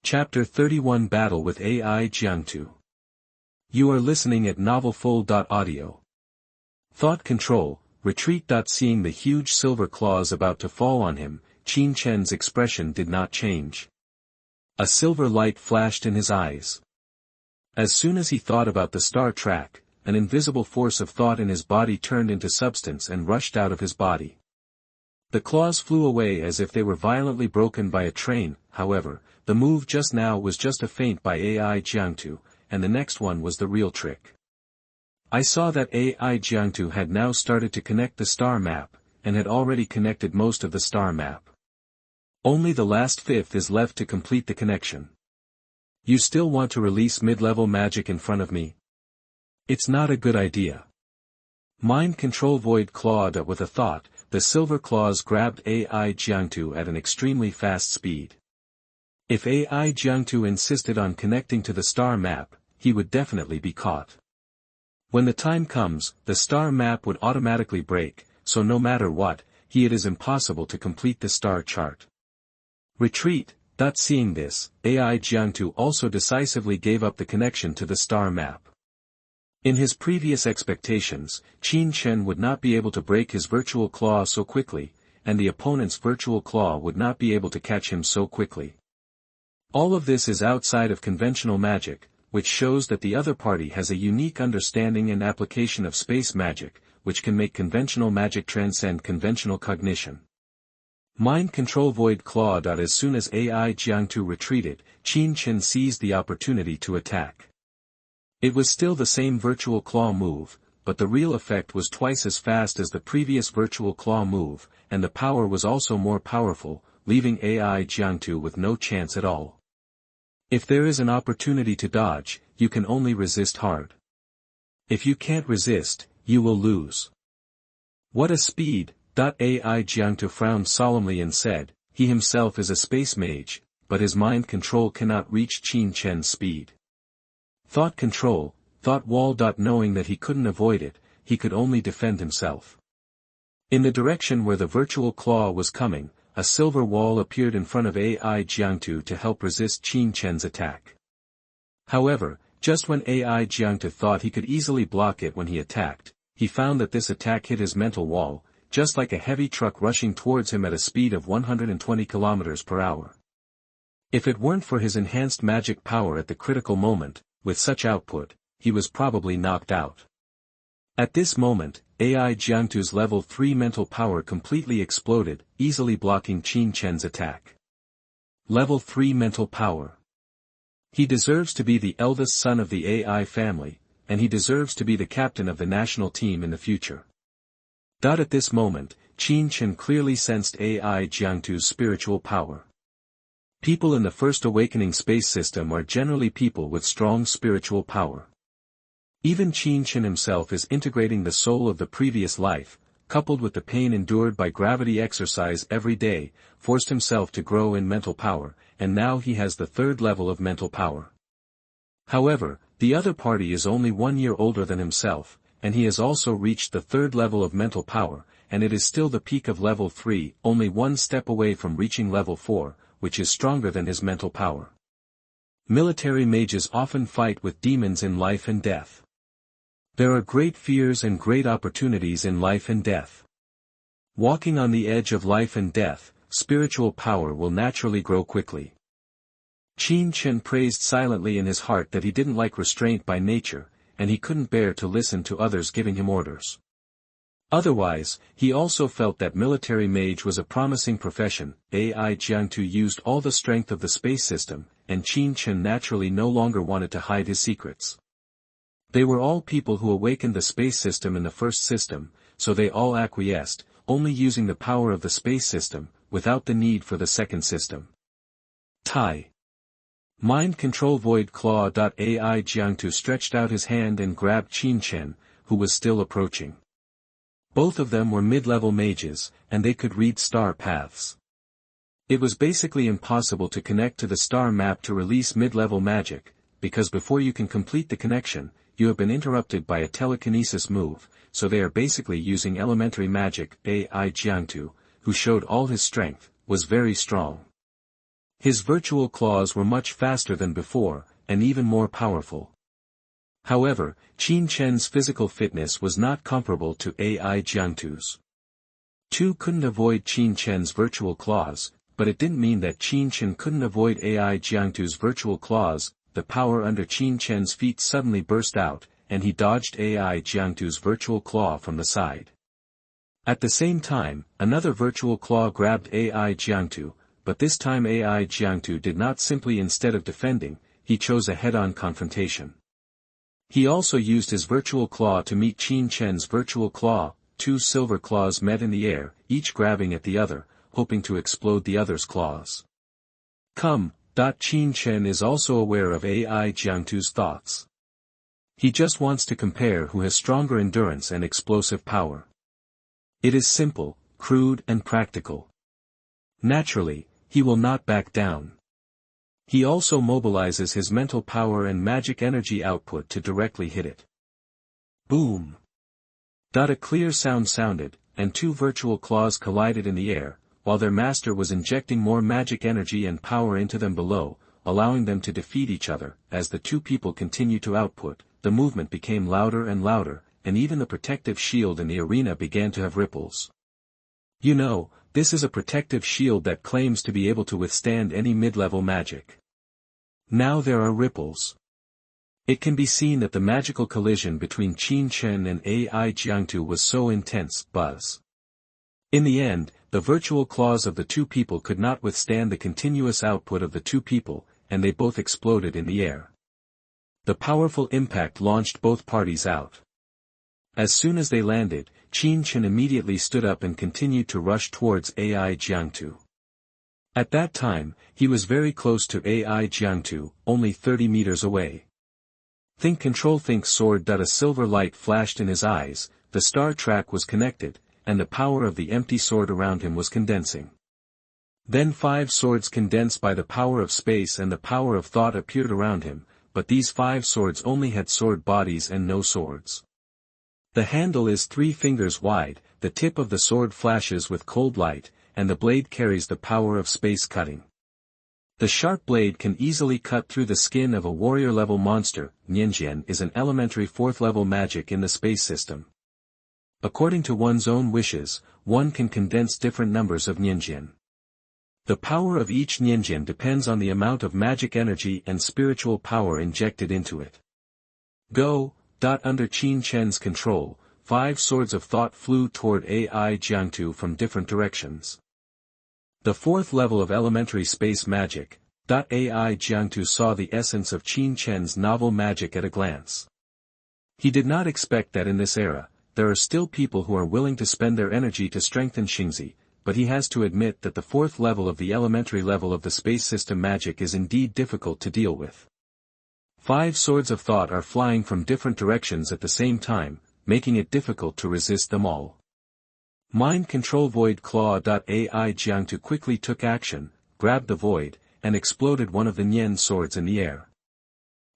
Chapter 31 Battle with AI Jiangtu. You are listening at novelfull.audio. Thought control, retreat. Seeing the huge silver claws about to fall on him, Qin Chen's expression did not change. A silver light flashed in his eyes. As soon as he thought about the star track, an invisible force of thought in his body turned into substance and rushed out of his body. The claws flew away as if they were violently broken by a train. However, the move just now was just a feint by AI Jiangtu, and the next one was the real trick. I saw that AI Jiangtu had now started to connect the star map, and had already connected most of the star map. Only the last fifth is left to complete the connection. You still want to release mid-level magic in front of me? It's not a good idea. Mind control void clawed with a thought. The silver claws grabbed AI Jiangtu at an extremely fast speed. If AI Jiangtu insisted on connecting to the star map, he would definitely be caught. When the time comes, the star map would automatically break, so no matter what, it is impossible to complete the star chart. Retreat. Seeing this, AI Jiangtu also decisively gave up the connection to the star map. In his previous expectations, Qin Chen would not be able to break his virtual claw so quickly, and the opponent's virtual claw would not be able to catch him so quickly. All of this is outside of conventional magic, which shows that the other party has a unique understanding and application of space magic, which can make conventional magic transcend conventional cognition. Mind control void claw. As soon as AI Jiangtu retreated, Qin Chen seized the opportunity to attack. It was still the same virtual claw move, but the real effect was twice as fast as the previous virtual claw move, and the power was also more powerful, leaving AI Jiangtu with no chance at all. If there is an opportunity to dodge, you can only resist hard. If you can't resist, you will lose. What a speed! AI Jiangtu frowned solemnly and said, he himself is a space mage, but his mind control cannot reach Qin Chen's speed. Thought control, thought wall. Knowing that he couldn't avoid it, he could only defend himself. In the direction where the virtual claw was coming, a silver wall appeared in front of AI Jiangtu to help resist Qin Chen's attack. However, just when AI Jiangtu thought he could easily block it when he attacked, he found that this attack hit his mental wall, just like a heavy truck rushing towards him at a speed of 120 km per hour. If it weren't for his enhanced magic power at the critical moment, with such output, he was probably knocked out. At this moment, AI Jiangtu's level 3 mental power completely exploded, easily blocking Qin Chen's attack. Level 3 mental power. He deserves to be the eldest son of the AI family, and he deserves to be the captain of the national team in the future. At this moment, Qin Chen clearly sensed AI Jiangtu's spiritual power. People in the First Awakening space system are generally people with strong spiritual power. Even Qin Chen himself is integrating the soul of the previous life, coupled with the pain endured by gravity exercise every day, forced himself to grow in mental power, and now he has the third level of mental power. However, the other party is only 1 year older than himself, and he has also reached the third level of mental power, and it is still the peak of level 3, only one step away from reaching level 4, which is stronger than his mental power. Military mages often fight with demons in life and death. There are great fears and great opportunities in life and death. Walking on the edge of life and death, spiritual power will naturally grow quickly. Qin Chen praised silently in his heart that he didn't like restraint by nature, and he couldn't bear to listen to others giving him orders. Otherwise, he also felt that military mage was a promising profession. AI Jiangtu used all the strength of the space system, and Qin Chen naturally no longer wanted to hide his secrets. They were all people who awakened the space system in the first system, so they all acquiesced, only using the power of the space system, without the need for the second system. Tai. Mind control void claw. AI Jiangtu stretched out his hand and grabbed Qin Chen, who was still approaching. Both of them were mid-level mages, and they could read star paths. It was basically impossible to connect to the star map to release mid-level magic, because before you can complete the connection, you have been interrupted by a telekinesis move, so they are basically using elementary magic. AI Jiangtu, who showed all his strength, was very strong. His virtual claws were much faster than before, and even more powerful. However, Qin Chen's physical fitness was not comparable to AI Jiangtu's. Two couldn't avoid Qin Chen's virtual claws, but it didn't mean that Qin Chen couldn't avoid AI Jiangtu's virtual claws. The power under Qin Chen's feet suddenly burst out, and he dodged AI Jiangtu's virtual claw from the side. At the same time, another virtual claw grabbed AI Jiangtu, but this time AI Jiangtu did not simply instead of defending, he chose a head-on confrontation. He also used his virtual claw to meet Qin Chen's virtual claw. Two silver claws met in the air, each grabbing at the other, hoping to explode the other's claws. Qin Chen is also aware of AI Jiangtu's thoughts. He just wants to compare who has stronger endurance and explosive power. It is simple, crude and practical. Naturally, he will not back down. He also mobilizes his mental power and magic energy output to directly hit it. Boom! A clear sound sounded, and two virtual claws collided in the air, while their master was injecting more magic energy and power into them below, allowing them to defeat each other. As the two people continued to output, the movement became louder and louder, and even the protective shield in the arena began to have ripples. You know, this is a protective shield that claims to be able to withstand any mid-level magic. Now there are ripples. It can be seen that the magical collision between Qin Chen and AI Jiangtu was so intense. Buzz. In the end, the virtual claws of the two people could not withstand the continuous output of the two people, and they both exploded in the air. The powerful impact launched both parties out. As soon as they landed, Qin Chen immediately stood up and continued to rush towards AI Jiangtu. At that time, he was very close to AI Jiangtu, only 30 meters away. Think sword. A silver light flashed in his eyes, the star track was connected, and the power of the empty sword around him was condensing. Then 5 swords condensed by the power of space and the power of thought appeared around him, but these 5 swords only had sword bodies and no swords. The handle is 3 fingers wide, the tip of the sword flashes with cold light, and the blade carries the power of space cutting. The sharp blade can easily cut through the skin of a warrior-level monster. Ningxue is an elementary 4th-level magic in the space system. According to one's own wishes, one can condense different numbers of Ningxue. The power of each Ningxue depends on the amount of magic energy and spiritual power injected into it. Go! Under Qin Chen's control, 5 swords of thought flew toward AI Jiangtu from different directions. The 4th level of elementary space magic. AI Jiangtu saw the essence of Qin Chen's novel magic at a glance. He did not expect that in this era, there are still people who are willing to spend their energy to strengthen Xingzi, but he has to admit that the 4th level of the elementary level of the space system magic is indeed difficult to deal with. 5 swords of thought are flying from different directions at the same time, making it difficult to resist them all. Mind Control Void Claw. AI Jiangtu quickly took action, grabbed the void, and exploded one of the Nian swords in the air.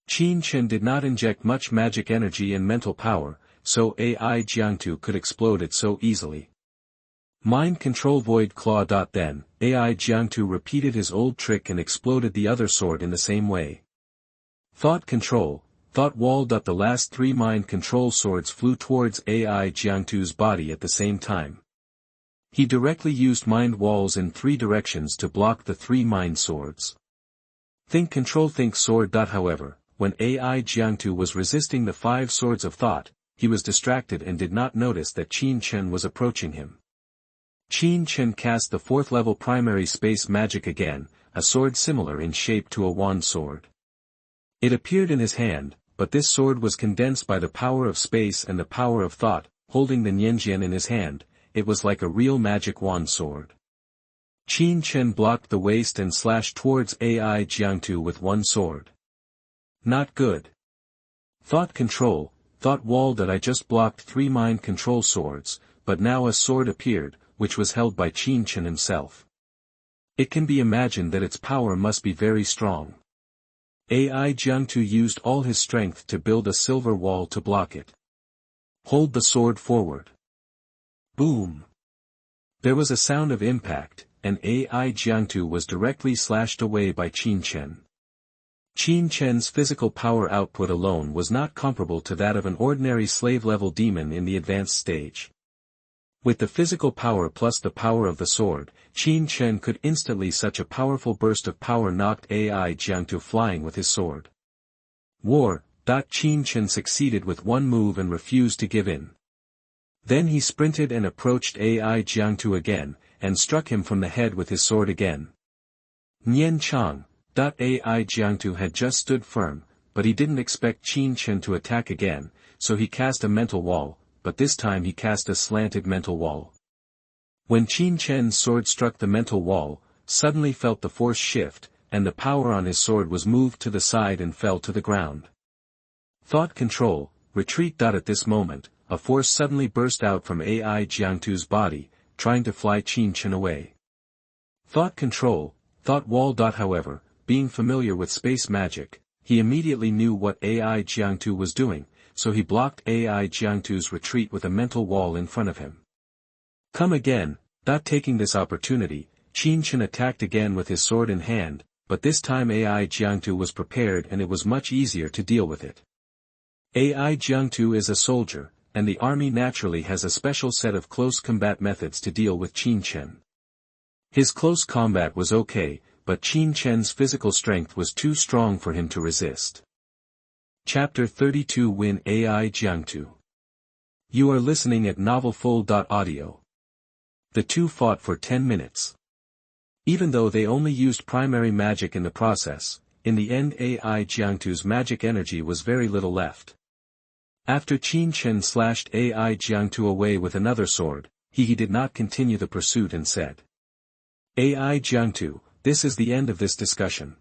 Qin Chen did not inject much magic energy and mental power, so AI Jiangtu could explode it so easily. Mind Control Void Claw. Then, AI Jiangtu repeated his old trick and exploded the other sword in the same way. Thought Control, Thought Wall. The last 3 mind control swords flew towards AI Jiangtu's body at the same time. He directly used mind walls in 3 directions to block the 3 mind swords. Think sword. However, when AI Jiangtu was resisting the 5 swords of thought, he was distracted and did not notice that Qin Chen was approaching him. Qin Chen cast the 4th level primary space magic again, a sword similar in shape to a wand sword. It appeared in his hand, but this sword was condensed by the power of space and the power of thought. Holding the Ningxue in his hand, it was like a real magic wand sword. Qin Chen blocked the waist and slashed towards AI Jiangtu with one sword. Not good. Thought Control, Thought Wall. I just blocked 3 mind control swords, but now a sword appeared, which was held by Qin Chen himself. It can be imagined that its power must be very strong. AI Jiangtu used all his strength to build a silver wall to block it. Hold the sword forward. Boom! There was a sound of impact, and AI Jiangtu was directly slashed away by Qin Chen. Qin Chen's physical power output alone was not comparable to that of an ordinary slave-level demon in the advanced stage. With the physical power plus the power of the sword, Qin Chen could instantly such a powerful burst of power knocked AI Jiangtu flying with his sword. Qin Chen succeeded with one move and refused to give in. Then he sprinted and approached AI Jiangtu again, and struck him from the head with his sword again. Nian Chang. AI Jiangtu had just stood firm, but he didn't expect Qin Chen to attack again, so he cast a mental wall, but this time he cast a slanted mental wall. When Qin Chen's sword struck the mental wall, suddenly felt the force shift, and the power on his sword was moved to the side and fell to the ground. Thought control, retreat. At this moment, a force suddenly burst out from AI Jiangtu's body, trying to fly Qin Chen away. Thought control, thought wall. However, being familiar with space magic, he immediately knew what AI Jiangtu was doing, so he blocked AI Jiangtu's retreat with a mental wall in front of him. Come again. Taking this opportunity, Qin Chen attacked again with his sword in hand, but this time AI Jiangtu was prepared and it was much easier to deal with it. AI Jiangtu is a soldier, and the army naturally has a special set of close combat methods to deal with Qin Chen. His close combat was okay, but Qin Chen's physical strength was too strong for him to resist. Chapter 32 Win AI Jiangtu. You are listening at novelfull.audio. The two fought for 10 minutes. Even though they only used primary magic in the process, in the end AI Jiangtu's magic energy was very little left. After Qin Chen slashed AI Jiangtu away with another sword, he did not continue the pursuit and said, AI Jiangtu, this is the end of this discussion.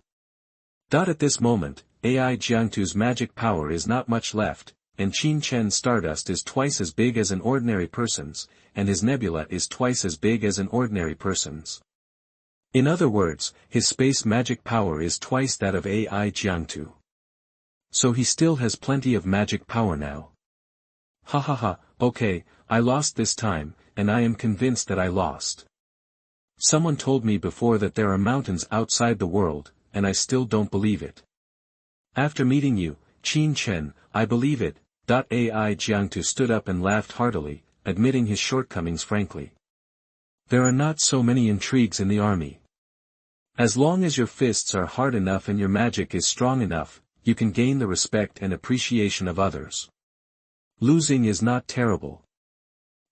At this moment, AI Jiangtu's magic power is not much left, and Qin Chen's stardust is twice as big as an ordinary person's, and his nebula is twice as big as an ordinary person's. In other words, his space magic power is twice that of AI Jiangtu. So he still has plenty of magic power now. Okay, I lost this time, and I am convinced that I lost. Someone told me before that there are mountains outside the world, and I still don't believe it. After meeting you, Qin Chen, I believe it. AI Jiangtu stood up and laughed heartily, admitting his shortcomings frankly. There are not so many intrigues in the army. As long as your fists are hard enough and your magic is strong enough, you can gain the respect and appreciation of others. Losing is not terrible.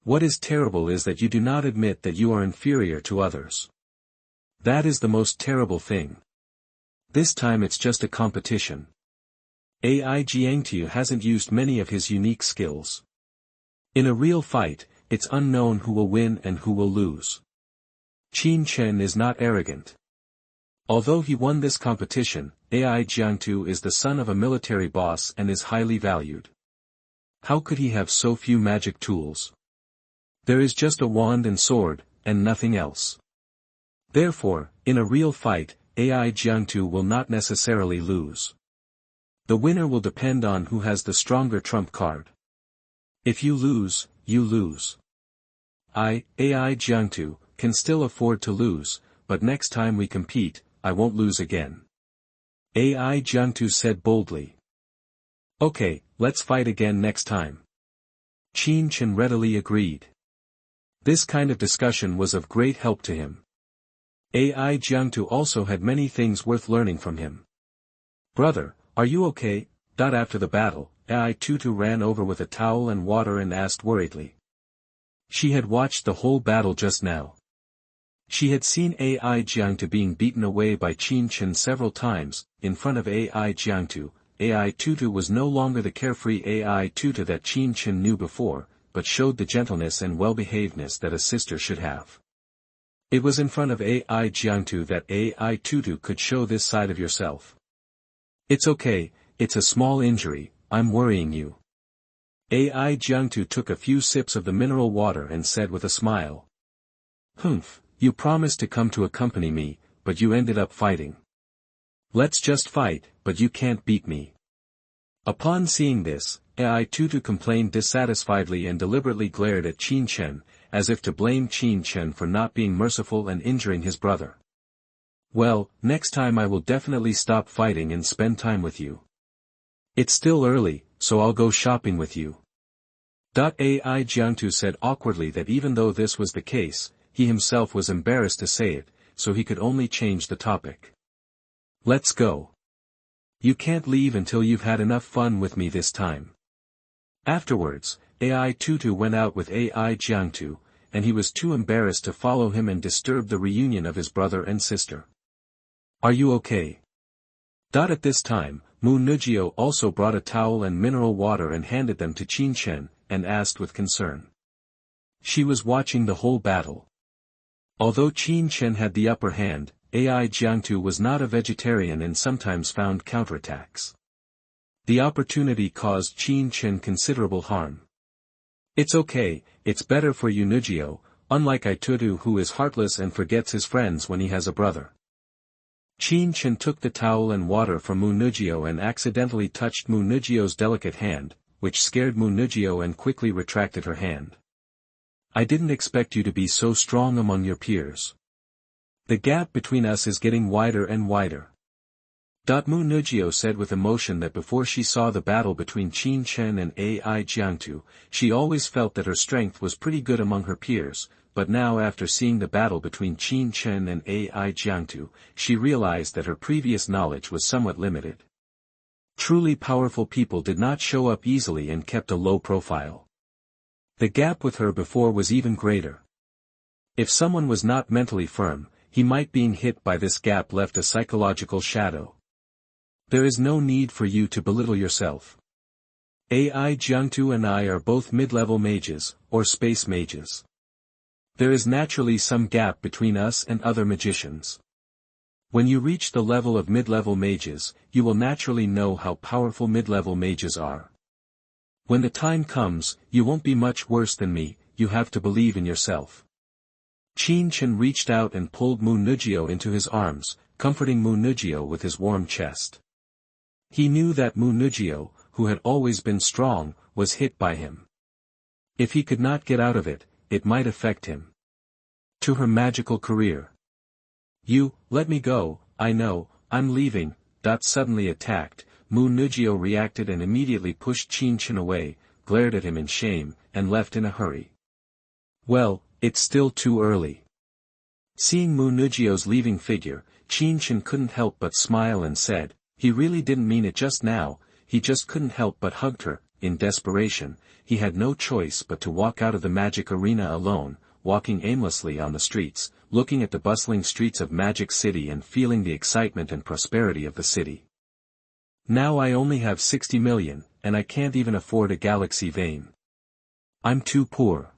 What is terrible is that you do not admit that you are inferior to others. That is the most terrible thing. This time it's just a competition. AI Jiangtu hasn't used many of his unique skills. In a real fight, it's unknown who will win and who will lose. Qin Chen is not arrogant. Although he won this competition, AI Jiangtu is the son of a military boss and is highly valued. How could he have so few magic tools? There is just a wand and sword, and nothing else. Therefore, in a real fight, AI Jiangtu will not necessarily lose. The winner will depend on who has the stronger trump card. If you lose, you lose. AI Jiangtu, can still afford to lose, but next time we compete, I won't lose again. AI Jiangtu said boldly. Okay, let's fight again next time. Qin Chen readily agreed. This kind of discussion was of great help to him. AI Jiangtu also had many things worth learning from him. Brother, are you okay? After the battle, AI Tutu ran over with a towel and water and asked worriedly. She had watched the whole battle just now. She had seen AI Jiangtu being beaten away by Qin Chen several times. In front of AI Jiangtu, AI Tutu was no longer the carefree AI Tutu that Qin Chen knew before, but showed the gentleness and well-behavedness that a sister should have. It was in front of AI Jiangtu that AI Tutu could show this side of yourself. It's okay, it's a small injury, I'm worrying you. AI Jiangtu took a few sips of the mineral water and said with a smile. Humph, you promised to come to accompany me, but you ended up fighting. Let's just fight, but you can't beat me. Upon seeing this, AI Tutu complained dissatisfiedly and deliberately glared at Qin Chen, as if to blame Qin Chen for not being merciful and injuring his brother. Well, next time I will definitely stop fighting and spend time with you. It's still early, so I'll go shopping with you. AI Jiangtu said awkwardly that even though this was the case, he himself was embarrassed to say it, so he could only change the topic. Let's go. You can't leave until you've had enough fun with me this time. Afterwards, AI Tutu went out with AI Jiangtu, and he was too embarrassed to follow him and disturb the reunion of his brother and sister. Are you okay? At this time, Mu Nujio also brought a towel and mineral water and handed them to Qin Chen, and asked with concern. She was watching the whole battle. Although Qin Chen had the upper hand, AI Jiangtu was not a vegetarian and sometimes found counterattacks. The opportunity caused Qin Chen considerable harm. It's okay, it's better for you Nujio, unlike Itutu who is heartless and forgets his friends when he has a brother. Qin Chen took the towel and water from Mu Nujio and accidentally touched Mu Nujio's delicate hand, which scared Mu Nujio and quickly retracted her hand. I didn't expect you to be so strong among your peers. The gap between us is getting wider and wider. Mu Nujio said with emotion that before she saw the battle between Qin Chen and AI Jiangtu, she always felt that her strength was pretty good among her peers, but now after seeing the battle between Qin Chen and AI Jiangtu, she realized that her previous knowledge was somewhat limited. Truly powerful people did not show up easily and kept a low profile. The gap with her before was even greater. If someone was not mentally firm, he might being hit by this gap left a psychological shadow. There is no need for you to belittle yourself. AI Jiangtu and I are both mid-level mages, or space mages. There is naturally some gap between us and other magicians. When you reach the level of mid-level mages, you will naturally know how powerful mid-level mages are. When the time comes, you won't be much worse than me, you have to believe in yourself. Qin Chen reached out and pulled Mu Nujio into his arms, comforting Mu Nujio with his warm chest. He knew that Mu Nujio, who had always been strong, was hit by him. If he could not get out of it, it might affect him. To her magical career. You, let me go, I know, I'm leaving. Suddenly attacked, Mu Nujio reacted and immediately pushed Qin Chen away, glared at him in shame, and left in a hurry. Well, it's still too early. Seeing Mu Nujio's leaving figure, Qin Chen couldn't help but smile and said, he really didn't mean it just now, he just couldn't help but hugged her. In desperation, he had no choice but to walk out of the magic arena alone, walking aimlessly on the streets, looking at the bustling streets of Magic City and feeling the excitement and prosperity of the city. Now I only have 60 million, and I can't even afford a galaxy vein. I'm too poor.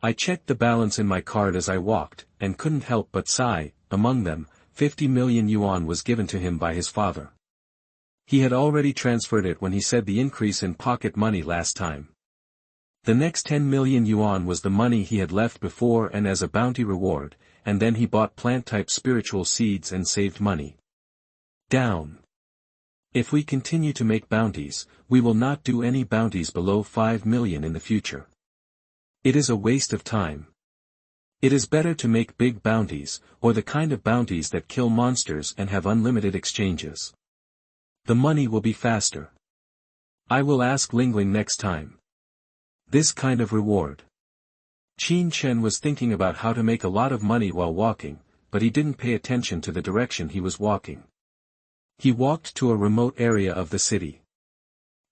I checked the balance in my card as I walked, and couldn't help but sigh. Among them, 50 million yuan was given to him by his father. He had already transferred it when he said the increase in pocket money last time. The next 10 million yuan was the money he had left before and as a bounty reward, and then he bought plant-type spiritual seeds and saved money. Down. If we continue to make bounties, we will not do any bounties below 5 million in the future. It is a waste of time. It is better to make big bounties, or the kind of bounties that kill monsters and have unlimited exchanges. The money will be faster. I will ask Lingling next time. This kind of reward. Qin Chen was thinking about how to make a lot of money while walking, but he didn't pay attention to the direction he was walking. He walked to a remote area of the city.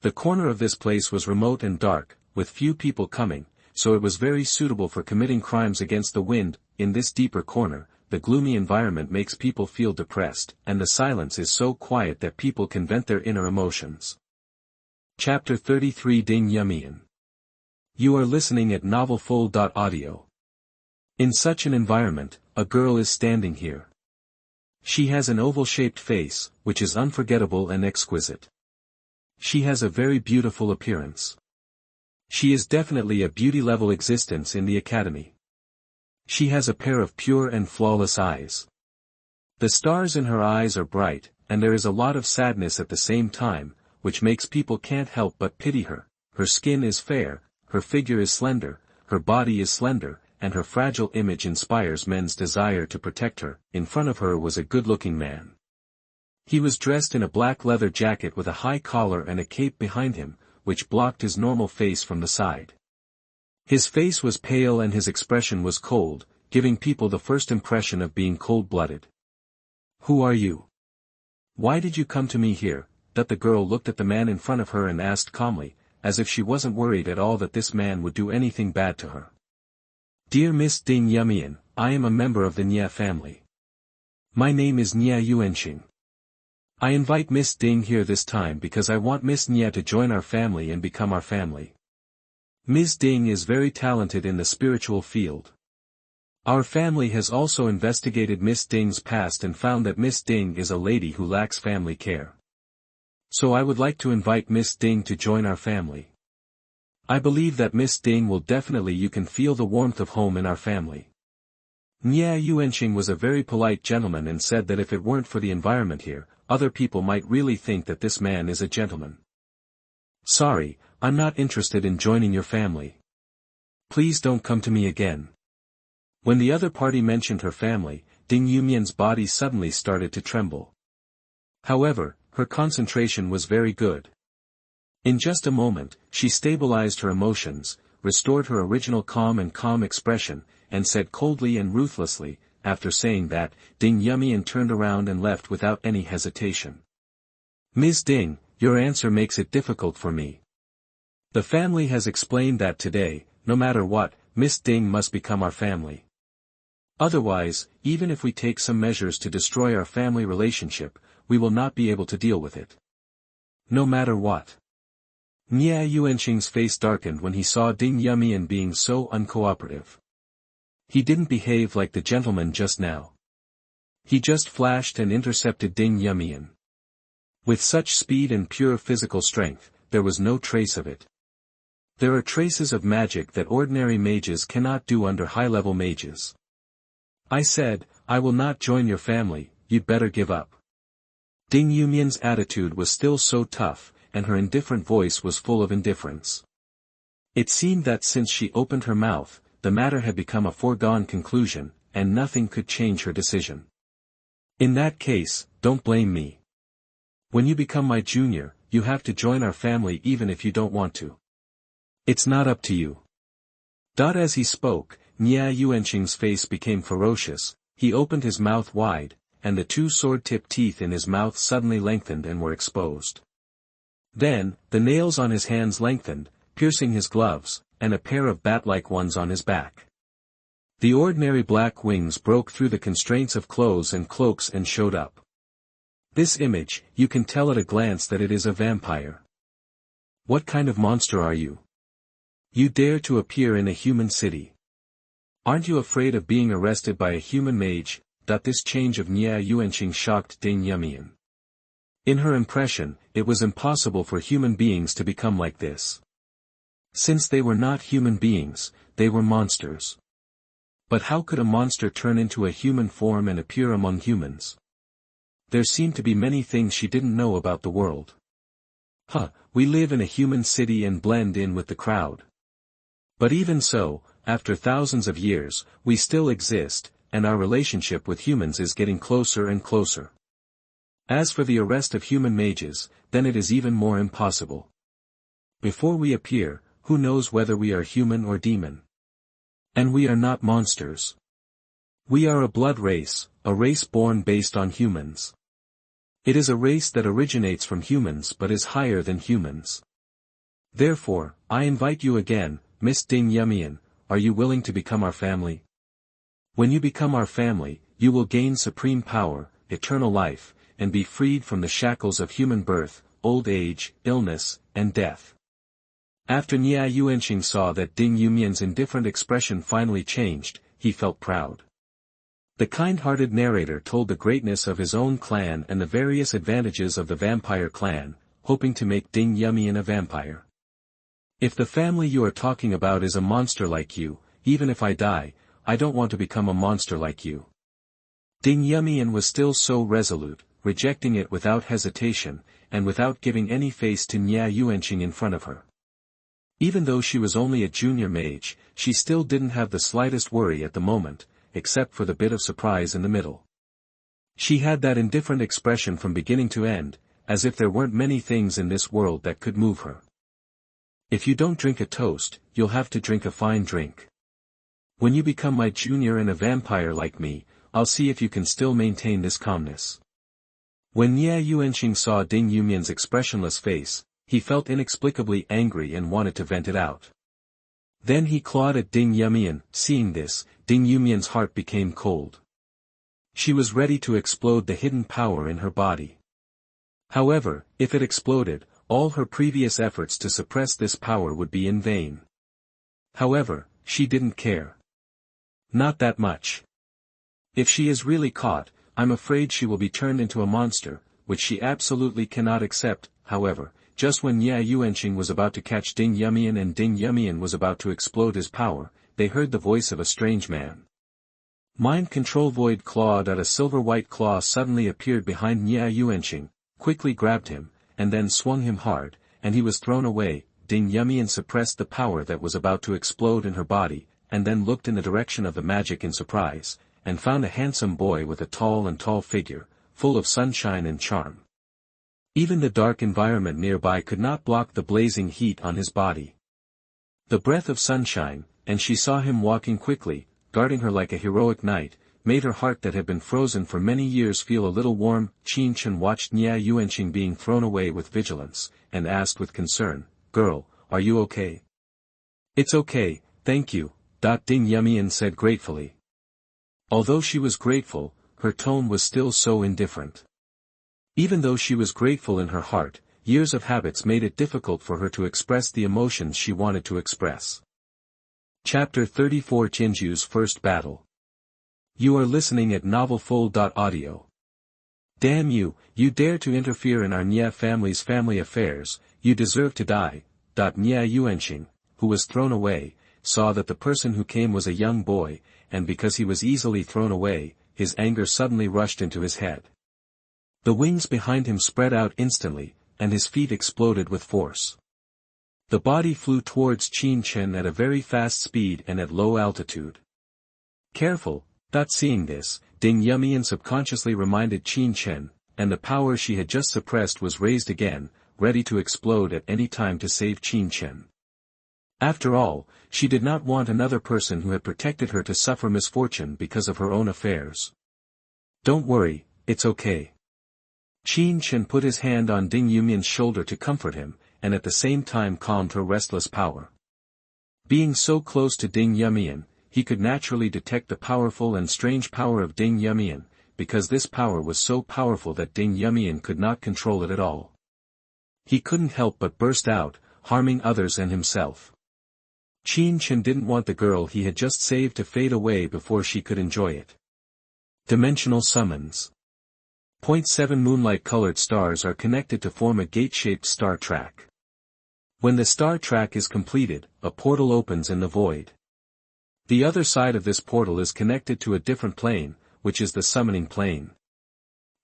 The corner of this place was remote and dark, with few people coming, so it was very suitable for committing crimes against the wind. In this deeper corner, the gloomy environment makes people feel depressed, and the silence is so quiet that people can vent their inner emotions. Chapter 33 Ding Yumian. You are listening at novelfull.audio. In such an environment, a girl is standing here. She has an oval-shaped face, which is unforgettable and exquisite. She has a very beautiful appearance. She is definitely a beauty-level existence in the academy. She has a pair of pure and flawless eyes. The stars in her eyes are bright, and there is a lot of sadness at the same time, which makes people can't help but pity her. Her skin is fair, her figure is slender, her body is slender, and her fragile image inspires men's desire to protect her. In front of her was a good-looking man. He was dressed in a black leather jacket with a high collar and a cape behind him, which blocked his normal face from the side. His face was pale and his expression was cold, giving people the first impression of being cold-blooded. "Who are you? Why did you come to me here?" That the girl looked at the man in front of her and asked calmly, as if she wasn't worried at all that this man would do anything bad to her. "Dear Miss Ding Yumian, I am a member of the Nye family. My name is Nye Yuanxing. I invite Miss Ding here this time because I want Miss Nye to join our family and become our family. Ms. Ding is very talented in the spiritual field. Our family has also investigated Miss Ding's past and found that Miss Ding is a lady who lacks family care. So I would like to invite Miss Ding to join our family. I believe that Miss Ding will definitely you can feel the warmth of home in our family." Nye Yuanxing was a very polite gentleman and said that if it weren't for the environment here, other people might really think that this man is a gentleman. "Sorry, I'm not interested in joining your family. Please don't come to me again." When the other party mentioned her family, Ding Yumian's body suddenly started to tremble. However, her concentration was very good. In just a moment, she stabilized her emotions, restored her original calm expression, and said coldly and ruthlessly, after saying that, Ding Yumian turned around and left without any hesitation. "Ms. Ding, your answer makes it difficult for me. The family has explained that today, no matter what, Miss Ding must become our family. Otherwise, even if we take some measures to destroy our family relationship, we will not be able to deal with it. No matter what." Nye Yuanxing's face darkened when he saw Ding Yumian being so uncooperative. He didn't behave like the gentleman just now. He just flashed and intercepted Ding Yumian. With such speed and pure physical strength, there was no trace of it. There are traces of magic that ordinary mages cannot do under high-level mages. "I said, I will not join your family, you'd better give up." Ding Yumian's attitude was still so tough, and her indifferent voice was full of indifference. It seemed that since she opened her mouth, the matter had become a foregone conclusion, and nothing could change her decision. "In that case, don't blame me. When you become my junior, you have to join our family even if you don't want to. It's not up to you." As he spoke, Nye Yuanxing's face became ferocious, he opened his mouth wide, and the two sword-tipped teeth in his mouth suddenly lengthened and were exposed. Then, the nails on his hands lengthened, piercing his gloves, and a pair of bat-like ones on his back. The ordinary black wings broke through the constraints of clothes and cloaks and showed up. This image, you can tell at a glance that it is a vampire. What kind of monster are you? You dare to appear in a human city. Aren't you afraid of being arrested by a human mage? This change of Nye Yuanxing shocked Ding Yumian. In her impression, it was impossible for human beings to become like this. Since they were not human beings, they were monsters. But how could a monster turn into a human form and appear among humans? There seemed to be many things she didn't know about the world. We live in a human city and blend in with the crowd. But even so, after thousands of years, we still exist, and our relationship with humans is getting closer and closer. As for the arrest of human mages, then it is even more impossible. Before we appear, who knows whether we are human or demon? And we are not monsters. We are a blood race, a race born based on humans. It is a race that originates from humans but is higher than humans. Therefore, I invite you again, Miss Ding Yumian, are you willing to become our family? When you become our family, you will gain supreme power, eternal life, and be freed from the shackles of human birth, old age, illness, and death. After Nye Yuanxing saw that Ding Yumian's indifferent expression finally changed, he felt proud. The kind-hearted narrator told the greatness of his own clan and the various advantages of the vampire clan, hoping to make Ding Yumian a vampire. If the family you are talking about is a monster like you, even if I die, I don't want to become a monster like you. Ding Yumian was still so resolute, rejecting it without hesitation, and without giving any face to Nye Yuanxing in front of her. Even though she was only a junior mage, she still didn't have the slightest worry at the moment, except for the bit of surprise in the middle. She had that indifferent expression from beginning to end, as if there weren't many things in this world that could move her. If you don't drink a toast, you'll have to drink a fine drink. When you become my junior and a vampire like me, I'll see if you can still maintain this calmness. When Nie Yuanqing saw Ding Yumian's expressionless face, he felt inexplicably angry and wanted to vent it out. Then he clawed at Ding Yumian. Seeing this, Ding Yumian's heart became cold. She was ready to explode the hidden power in her body. However, if it exploded, all her previous efforts to suppress this power would be in vain. However, she didn't care. Not that much. If she is really caught, I'm afraid she will be turned into a monster, which she absolutely cannot accept. However, just when Nie Yuanqing was about to catch Ding Yumian and Ding Yumian was about to explode his power, they heard the voice of a strange man. Mind Control Void Claw. A silver-white claw suddenly appeared behind Nie Yuanqing, quickly grabbed him, and then swung him hard, and he was thrown away. Ding Yumian suppressed the power that was about to explode in her body, and then looked in the direction of the magic in surprise, and found a handsome boy with a tall figure, full of sunshine and charm. Even the dark environment nearby could not block the blazing heat on his body. The breath of sunshine, and she saw him walking quickly, guarding her like a heroic knight, made her heart that had been frozen for many years feel a little warm. Qin Chen watched Nie Yuanqing being thrown away with vigilance, and asked with concern, "Girl, are you okay?" "It's okay, thank you," Ding Yumian said gratefully. Although she was grateful, her tone was still so indifferent. Even though she was grateful in her heart, years of habits made it difficult for her to express the emotions she wanted to express. Chapter 34 Tianju's First Battle. You are listening at novelfull.audio. Damn you, you dare to interfere in our Nie family's family affairs, you deserve to die. Nie Yuanqing, who was thrown away, saw that the person who came was a young boy, and because he was easily thrown away, his anger suddenly rushed into his head. The wings behind him spread out instantly, and his feet exploded with force. The body flew towards Qin Chen at a very fast speed and at low altitude. Careful. Seeing this, Ding Yumian subconsciously reminded Qin Chen, and the power she had just suppressed was raised again, ready to explode at any time to save Qin Chen. After all, she did not want another person who had protected her to suffer misfortune because of her own affairs. Don't worry, it's okay. Qin Chen put his hand on Ding Yumian's shoulder to comfort him, and at the same time calmed her restless power. Being so close to Ding Yumian, he could naturally detect the powerful and strange power of Ding Yumian, because this power was so powerful that Ding Yumian could not control it at all. He couldn't help but burst out, harming others and himself. Qin Chen didn't want the girl he had just saved to fade away before she could enjoy it. Dimensional Summons. 0.7 moonlight-colored stars are connected to form a gate-shaped star track. When the star track is completed, a portal opens in the void. The other side of this portal is connected to a different plane, which is the summoning plane.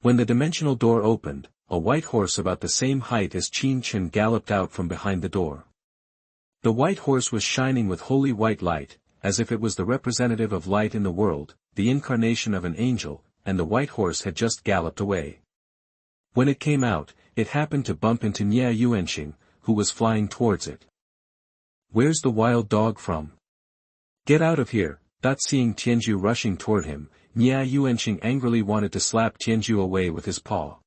When the dimensional door opened, a white horse about the same height as Qin Chen galloped out from behind the door. The white horse was shining with holy white light, as if it was the representative of light in the world, the incarnation of an angel, and the white horse had just galloped away. When it came out, it happened to bump into Nie Yuanqing, who was flying towards it. "Where's the wild dog from? Get out of here!" Seeing Tianju rushing toward him, Nie Yuanqing angrily wanted to slap Tianju away with his paw.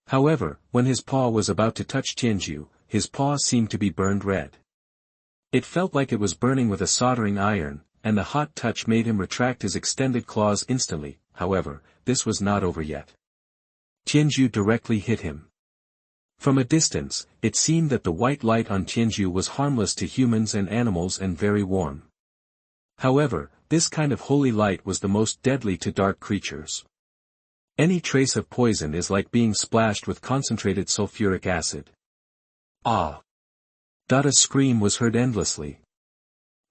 However, when his paw was about to touch Tianju, his paw seemed to be burned red. It felt like it was burning with a soldering iron, and the hot touch made him retract his extended claws instantly. However, this was not over yet. Tianju directly hit him. From a distance, it seemed that the white light on Tianju was harmless to humans and animals and very warm. However, this kind of holy light was the most deadly to dark creatures. Any trace of poison is like being splashed with concentrated sulfuric acid. Ah! A scream was heard endlessly.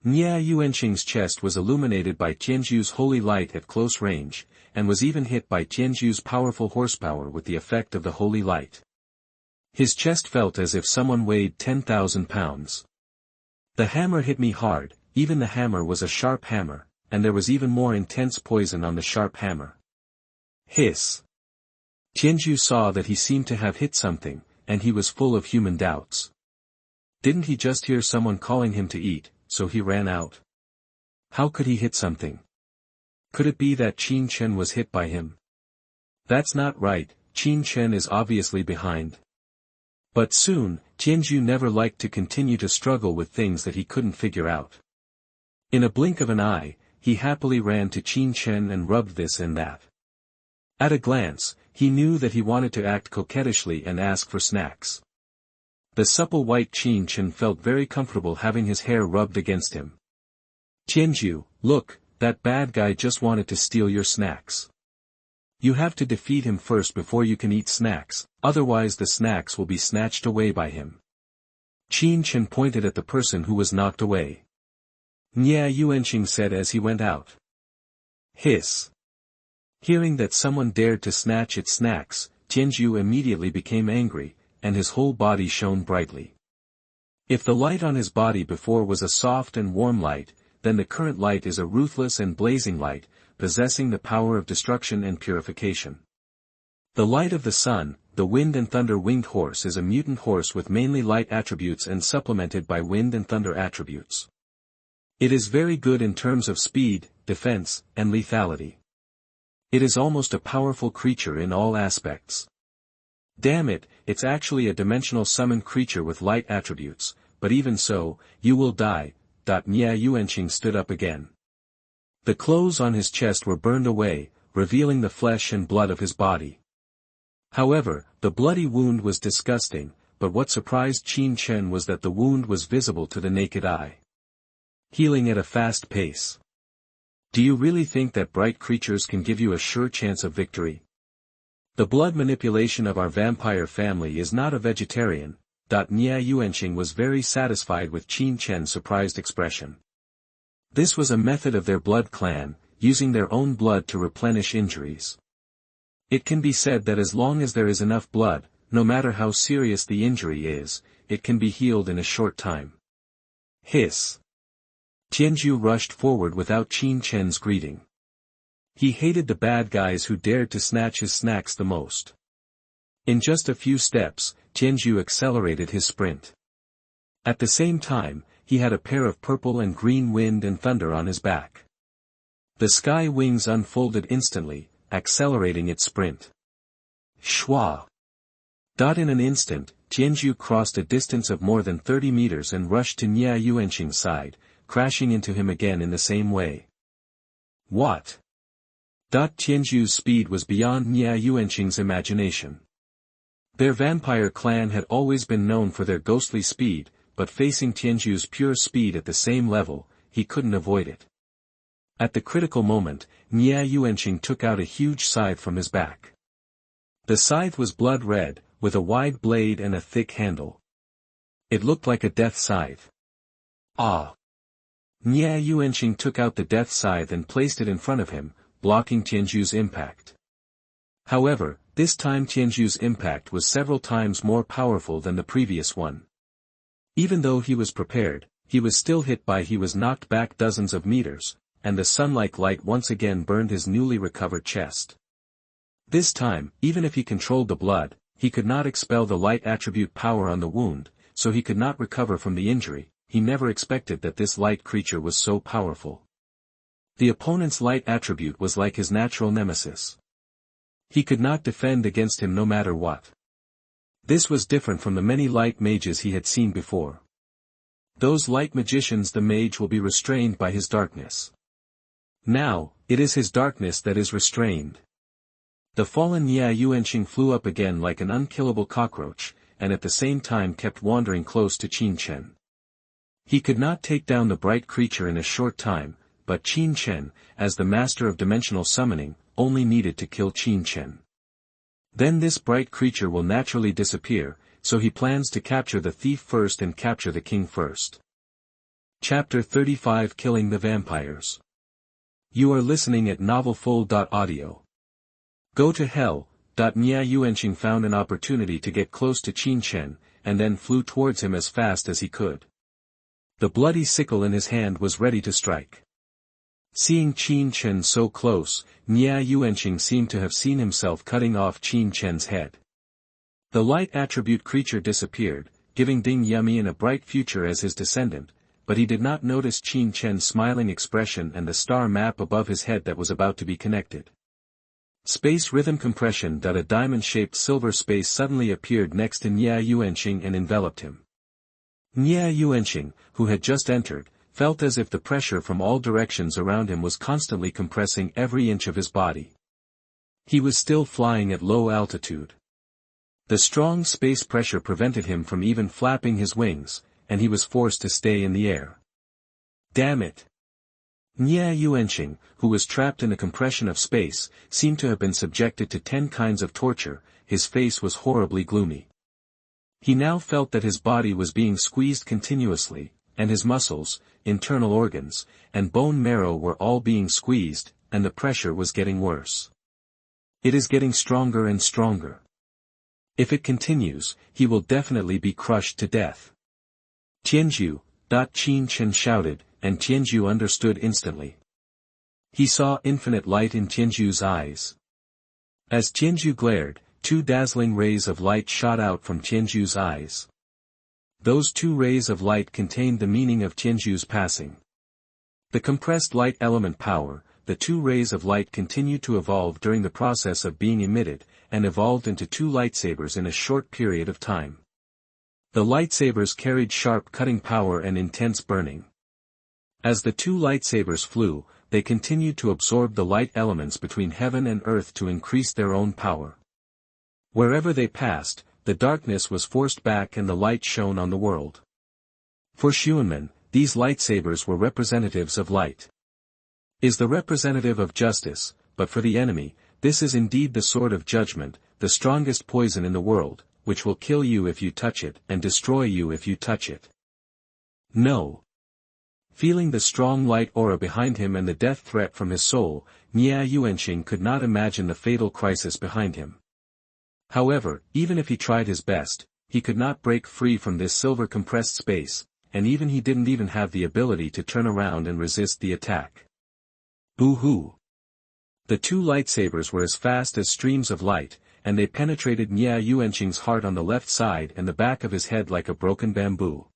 Nie Yuanqing's chest was illuminated by Tianju's holy light at close range, and was even hit by Tianju's powerful horsepower with the effect of the holy light. His chest felt as if someone weighed 10,000 pounds. The hammer hit me hard, even the hammer was a sharp hammer, and there was even more intense poison on the sharp hammer. Hiss. Tianju saw that he seemed to have hit something, and he was full of human doubts. Didn't he just hear someone calling him to eat, so he ran out? How could he hit something? Could it be that Qin Chen was hit by him? That's not right, Qin Chen is obviously behind. But soon, Tianju never liked to continue to struggle with things that he couldn't figure out. In a blink of an eye, he happily ran to Qin Chen and rubbed this and that. At a glance, he knew that he wanted to act coquettishly and ask for snacks. The supple white Qin Chen felt very comfortable having his hair rubbed against him. Tianju, look, that bad guy just wanted to steal your snacks. You have to defeat him first before you can eat snacks, otherwise the snacks will be snatched away by him. Qin Chen pointed at the person who was knocked away. Nya Yuanqing said as he went out. Hiss. Hearing that someone dared to snatch its snacks, Tianju immediately became angry, and his whole body shone brightly. If the light on his body before was a soft and warm light, then the current light is a ruthless and blazing light, possessing the power of destruction and purification. The light of the sun, the wind and thunder winged horse is a mutant horse with mainly light attributes and supplemented by wind and thunder attributes. It is very good in terms of speed, defense, and lethality. It is almost a powerful creature in all aspects. Damn it, it's actually a dimensional summon creature with light attributes, but even so, you will die. Nya Yuanqing stood up again. The clothes on his chest were burned away, revealing the flesh and blood of his body. However, the bloody wound was disgusting, but what surprised Qin Chen was that the wound was visible to the naked eye. Healing at a fast pace. Do you really think that bright creatures can give you a sure chance of victory? The blood manipulation of our vampire family is not a vegetarian. Nya Yuanqing was very satisfied with Qin Chen's surprised expression. This was a method of their blood clan, using their own blood to replenish injuries. It can be said that as long as there is enough blood, no matter how serious the injury is, it can be healed in a short time. Hiss. Tianju rushed forward without Qin Chen's greeting. He hated the bad guys who dared to snatch his snacks the most. In just a few steps, Tianju accelerated his sprint. At the same time, he had a pair of purple and green wind and thunder on his back. The sky wings unfolded instantly, accelerating its sprint. Shwa! In an instant, Tianju crossed a distance of more than 30 meters and rushed to Nya Yuanqing's side, crashing into him again in the same way. What? Tianju's speed was beyond Nya Yuanqing's imagination. Their vampire clan had always been known for their ghostly speed, but facing Tianju's pure speed at the same level, he couldn't avoid it. At the critical moment, Nya Yuanqing took out a huge scythe from his back. The scythe was blood red, with a wide blade and a thick handle. It looked like a death scythe. Ah! Nya Yuanqing took out the death scythe and placed it in front of him, blocking Tianju's impact. However, this time Tianju's impact was several times more powerful than the previous one. Even though he was prepared, he was still hit by he was knocked back dozens of meters, and the sun-like light once again burned his newly recovered chest. This time, even if he controlled the blood, he could not expel the light attribute power on the wound, so he could not recover from the injury. He never expected that this light creature was so powerful. The opponent's light attribute was like his natural nemesis. He could not defend against him no matter what. This was different from the many light mages he had seen before. Those light magicians, the mage will be restrained by his darkness. Now, it is his darkness that is restrained. The fallen Nya Yuanqing flew up again like an unkillable cockroach, and at the same time kept wandering close to Qin Chen. He could not take down the bright creature in a short time, but Qin Chen, as the master of dimensional summoning, only needed to kill Qin Chen. Then this bright creature will naturally disappear, so he plans to capture the thief first and capture the king first. Chapter 35 Killing the Vampires. You are listening at novelfull.audio. Go to hell. Nya Yuanqing found an opportunity to get close to Qin Chen, and then flew towards him as fast as he could. The bloody sickle in his hand was ready to strike. Seeing Qin Chen so close, Nia Yuanqing seemed to have seen himself cutting off Qin Chen's head. The light attribute creature disappeared, giving Ding Yumian a bright future as his descendant, but he did not notice Qin Chen's smiling expression and the star map above his head that was about to be connected. Space rhythm compression. A diamond-shaped silver space suddenly appeared next to Nia Yuanqing and enveloped him. Nia Yuanqing, who had just entered, felt as if the pressure from all directions around him was constantly compressing every inch of his body. He was still flying at low altitude. The strong space pressure prevented him from even flapping his wings, and he was forced to stay in the air. Damn it! Nia Yuanqing, who was trapped in the compression of space, seemed to have been subjected to 10 kinds of torture. His face was horribly gloomy. He now felt that his body was being squeezed continuously, and his muscles, internal organs, and bone marrow were all being squeezed, and the pressure was getting worse. It is getting stronger and stronger. If it continues, he will definitely be crushed to death. Tianju, Qin Chen shouted, and Tianju understood instantly. He saw infinite light in Tianju's eyes. As Tianju glared, 2 dazzling rays of light shot out from Tianju's eyes. Those 2 rays of light contained the meaning of Tianju's passing. The compressed light element power, the 2 rays of light continued to evolve during the process of being emitted, and evolved into 2 lightsabers in a short period of time. The lightsabers carried sharp cutting power and intense burning. As the 2 lightsabers flew, they continued to absorb the light elements between heaven and earth to increase their own power. Wherever they passed, the darkness was forced back and the light shone on the world. For Xuanmen, these lightsabers were representatives of light. Is the representative of justice, but for the enemy, this is indeed the sword of judgment, the strongest poison in the world, which will kill you if you touch it and destroy you if you touch it. No. Feeling the strong light aura behind him and the death threat from his soul, Nia Yuanqing could not imagine the fatal crisis behind him. However, even if he tried his best, he could not break free from this silver compressed space, and even he didn't even have the ability to turn around and resist the attack. Boo-hoo! The 2 lightsabers were as fast as streams of light, and they penetrated Nia Yuanqing's heart on the left side and the back of his head like a broken bamboo.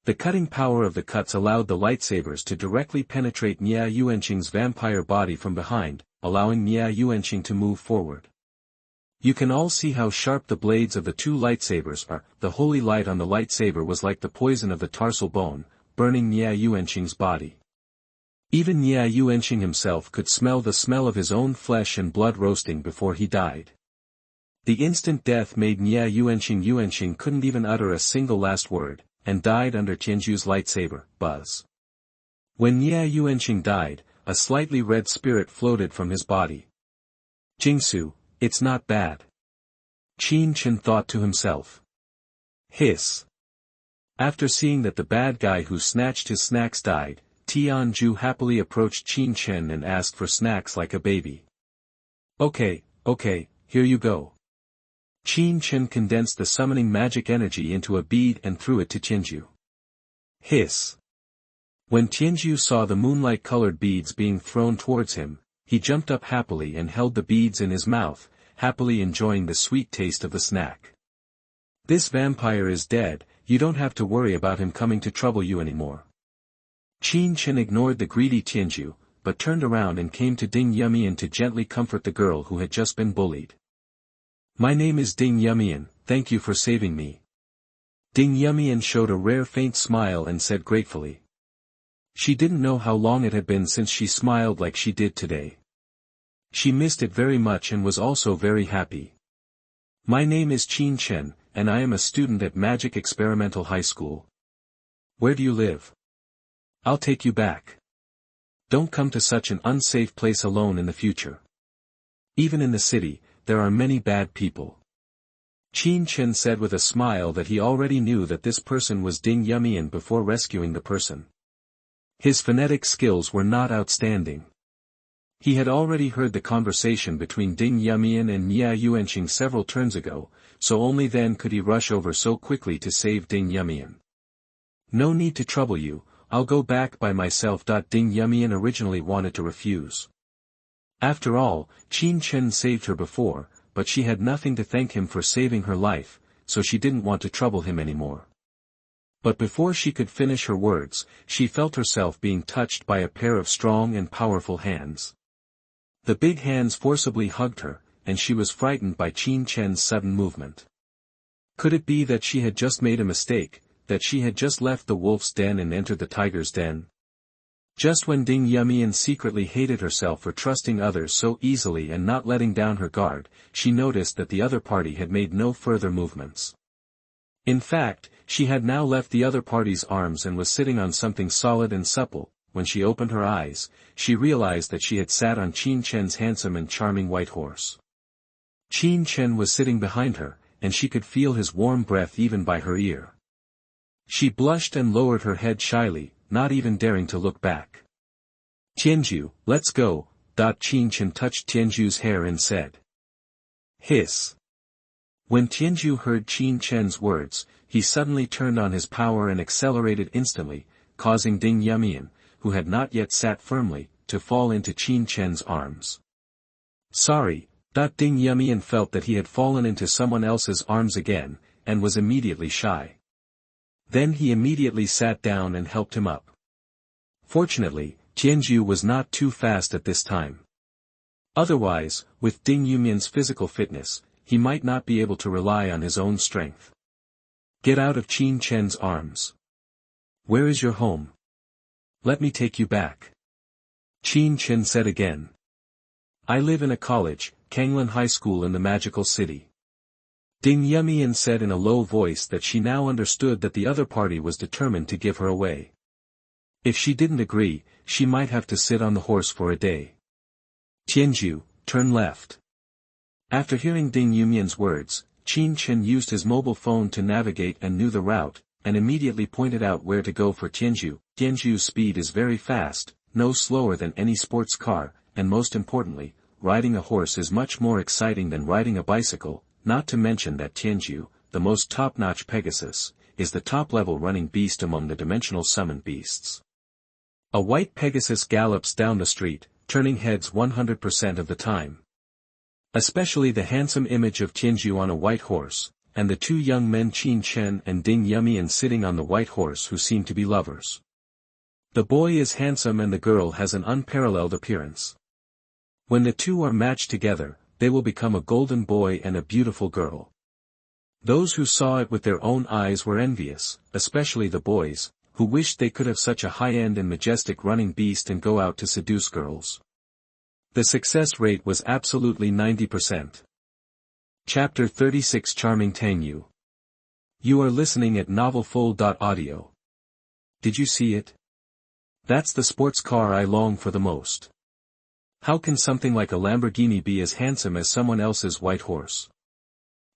The cutting power of the cuts allowed the lightsabers to directly penetrate Nia Yuanqing's vampire body from behind, allowing Nia Yuanqing to move forward. You can all see how sharp the blades of the 2 lightsabers are. The holy light on the lightsaber was like the poison of the tarsal bone, burning Nia Yuanqing's body. Even Nia Yuanqing himself could smell the smell of his own flesh and blood roasting before he died. The instant death made Nia Yuanqing couldn't even utter a single last word, and died under Tianju's lightsaber, buzz. When Nia Yuanqing died, a slightly red spirit floated from his body. Jingsu, it's not bad. Qin Chen thought to himself. Hiss. After seeing that the bad guy who snatched his snacks died, Tianju happily approached Qin Chen and asked for snacks like a baby. Okay, here you go. Qin Chen condensed the summoning magic energy into a bead and threw it to Tianju. Hiss. When Tianju saw the moonlight-colored beads being thrown towards him, he jumped up happily and held the beads in his mouth, happily enjoying the sweet taste of the snack. This vampire is dead, you don't have to worry about him coming to trouble you anymore. Qin Chen ignored the greedy Tianju, but turned around and came to Ding Yumian to gently comfort the girl who had just been bullied. My name is Ding Yumian, thank you for saving me. Ding Yumian showed a rare faint smile and said gratefully. She didn't know how long it had been since she smiled like she did today. She missed it very much and was also very happy. My name is Qin Chen, and I am a student at Magic Experimental High School. Where do you live? I'll take you back. Don't come to such an unsafe place alone in the future. Even in the city, there are many bad people. Qin Chen said with a smile that he already knew that this person was Ding Yumian before rescuing the person. His phonetic skills were not outstanding. He had already heard the conversation between Ding Yumian and Nia Yuanqing several turns ago, so only then could he rush over so quickly to save Ding Yumian. No need to trouble you, I'll go back by myself. Ding Yumian originally wanted to refuse. After all, Qin Chen saved her before, but she had nothing to thank him for saving her life, so she didn't want to trouble him anymore. But before she could finish her words, she felt herself being touched by a pair of strong and powerful hands. The big hands forcibly hugged her, and she was frightened by Qin Chen's sudden movement. Could it be that she had just made a mistake, that she had just left the wolf's den and entered the tiger's den? Just when Ding Yumian secretly hated herself for trusting others so easily and not letting down her guard, she noticed that the other party had made no further movements. In fact, she had now left the other party's arms and was sitting on something solid and supple. When she opened her eyes, she realized that she had sat on Qin Chen's handsome and charming white horse. Qin Chen was sitting behind her, and she could feel his warm breath even by her ear. She blushed and lowered her head shyly, not even daring to look back. "Tianju, let's go." Qin Chen touched Tianju's hair and said. "Hiss." When Tianju heard Qin Chen's words, he suddenly turned on his power and accelerated instantly, causing Ding Yumian, who had not yet sat firmly, to fall into Qin Chen's arms. "Sorry." Ding Yumian felt that he had fallen into someone else's arms again, and was immediately shy. Then he immediately sat down and helped him up. Fortunately, Tianju was not too fast at this time. Otherwise, with Ding Yumian's physical fitness, he might not be able to rely on his own strength. "Get out of Qin Chen's arms. Where is your home? Let me take you back." Qin Chen said again. "I live in a college, Kanglan High School in the magical city." Ding Yumian said in a low voice that she now understood that the other party was determined to give her away. If she didn't agree, she might have to sit on the horse for a day. "Tianju, turn left." After hearing Ding Yumian's words, Qin Chen used his mobile phone to navigate and knew the route, and immediately pointed out where to go for Tianju. Tianju's speed is very fast, no slower than any sports car, and most importantly, riding a horse is much more exciting than riding a bicycle, not to mention that Tianju, the most top-notch Pegasus, is the top-level running beast among the dimensional summoned beasts. A white Pegasus gallops down the street, turning heads 100% of the time. Especially the handsome image of Tianju on a white horse, and the two young men Qin Chen and Ding Yumian sitting on the white horse who seem to be lovers. The boy is handsome and the girl has an unparalleled appearance. When the two are matched together, they will become a golden boy and a beautiful girl. Those who saw it with their own eyes were envious, especially the boys, who wished they could have such a high-end and majestic running beast and go out to seduce girls. The success rate was absolutely 90%. Chapter 36 Charming Tangyu. You are listening at novelfull.audio. Did you see it? That's the sports car I long for the most. How can something like a Lamborghini be as handsome as someone else's white horse?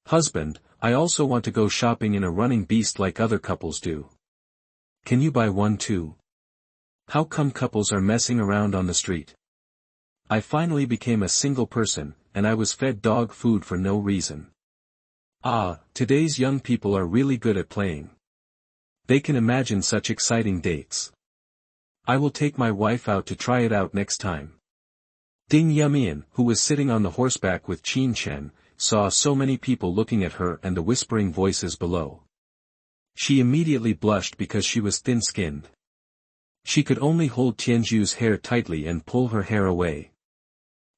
Husband, I also want to go shopping in a running beast like other couples do. Can you buy one too? How come couples are messing around on the street? I finally became a single person, and I was fed dog food for no reason. Ah, today's young people are really good at playing. They can imagine such exciting dates. I will take my wife out to try it out next time. Ding Yumian, who was sitting on the horseback with Qin Chen, saw so many people looking at her and the whispering voices below. She immediately blushed because she was thin-skinned. She could only hold Tianju's hair tightly and pull her hair away.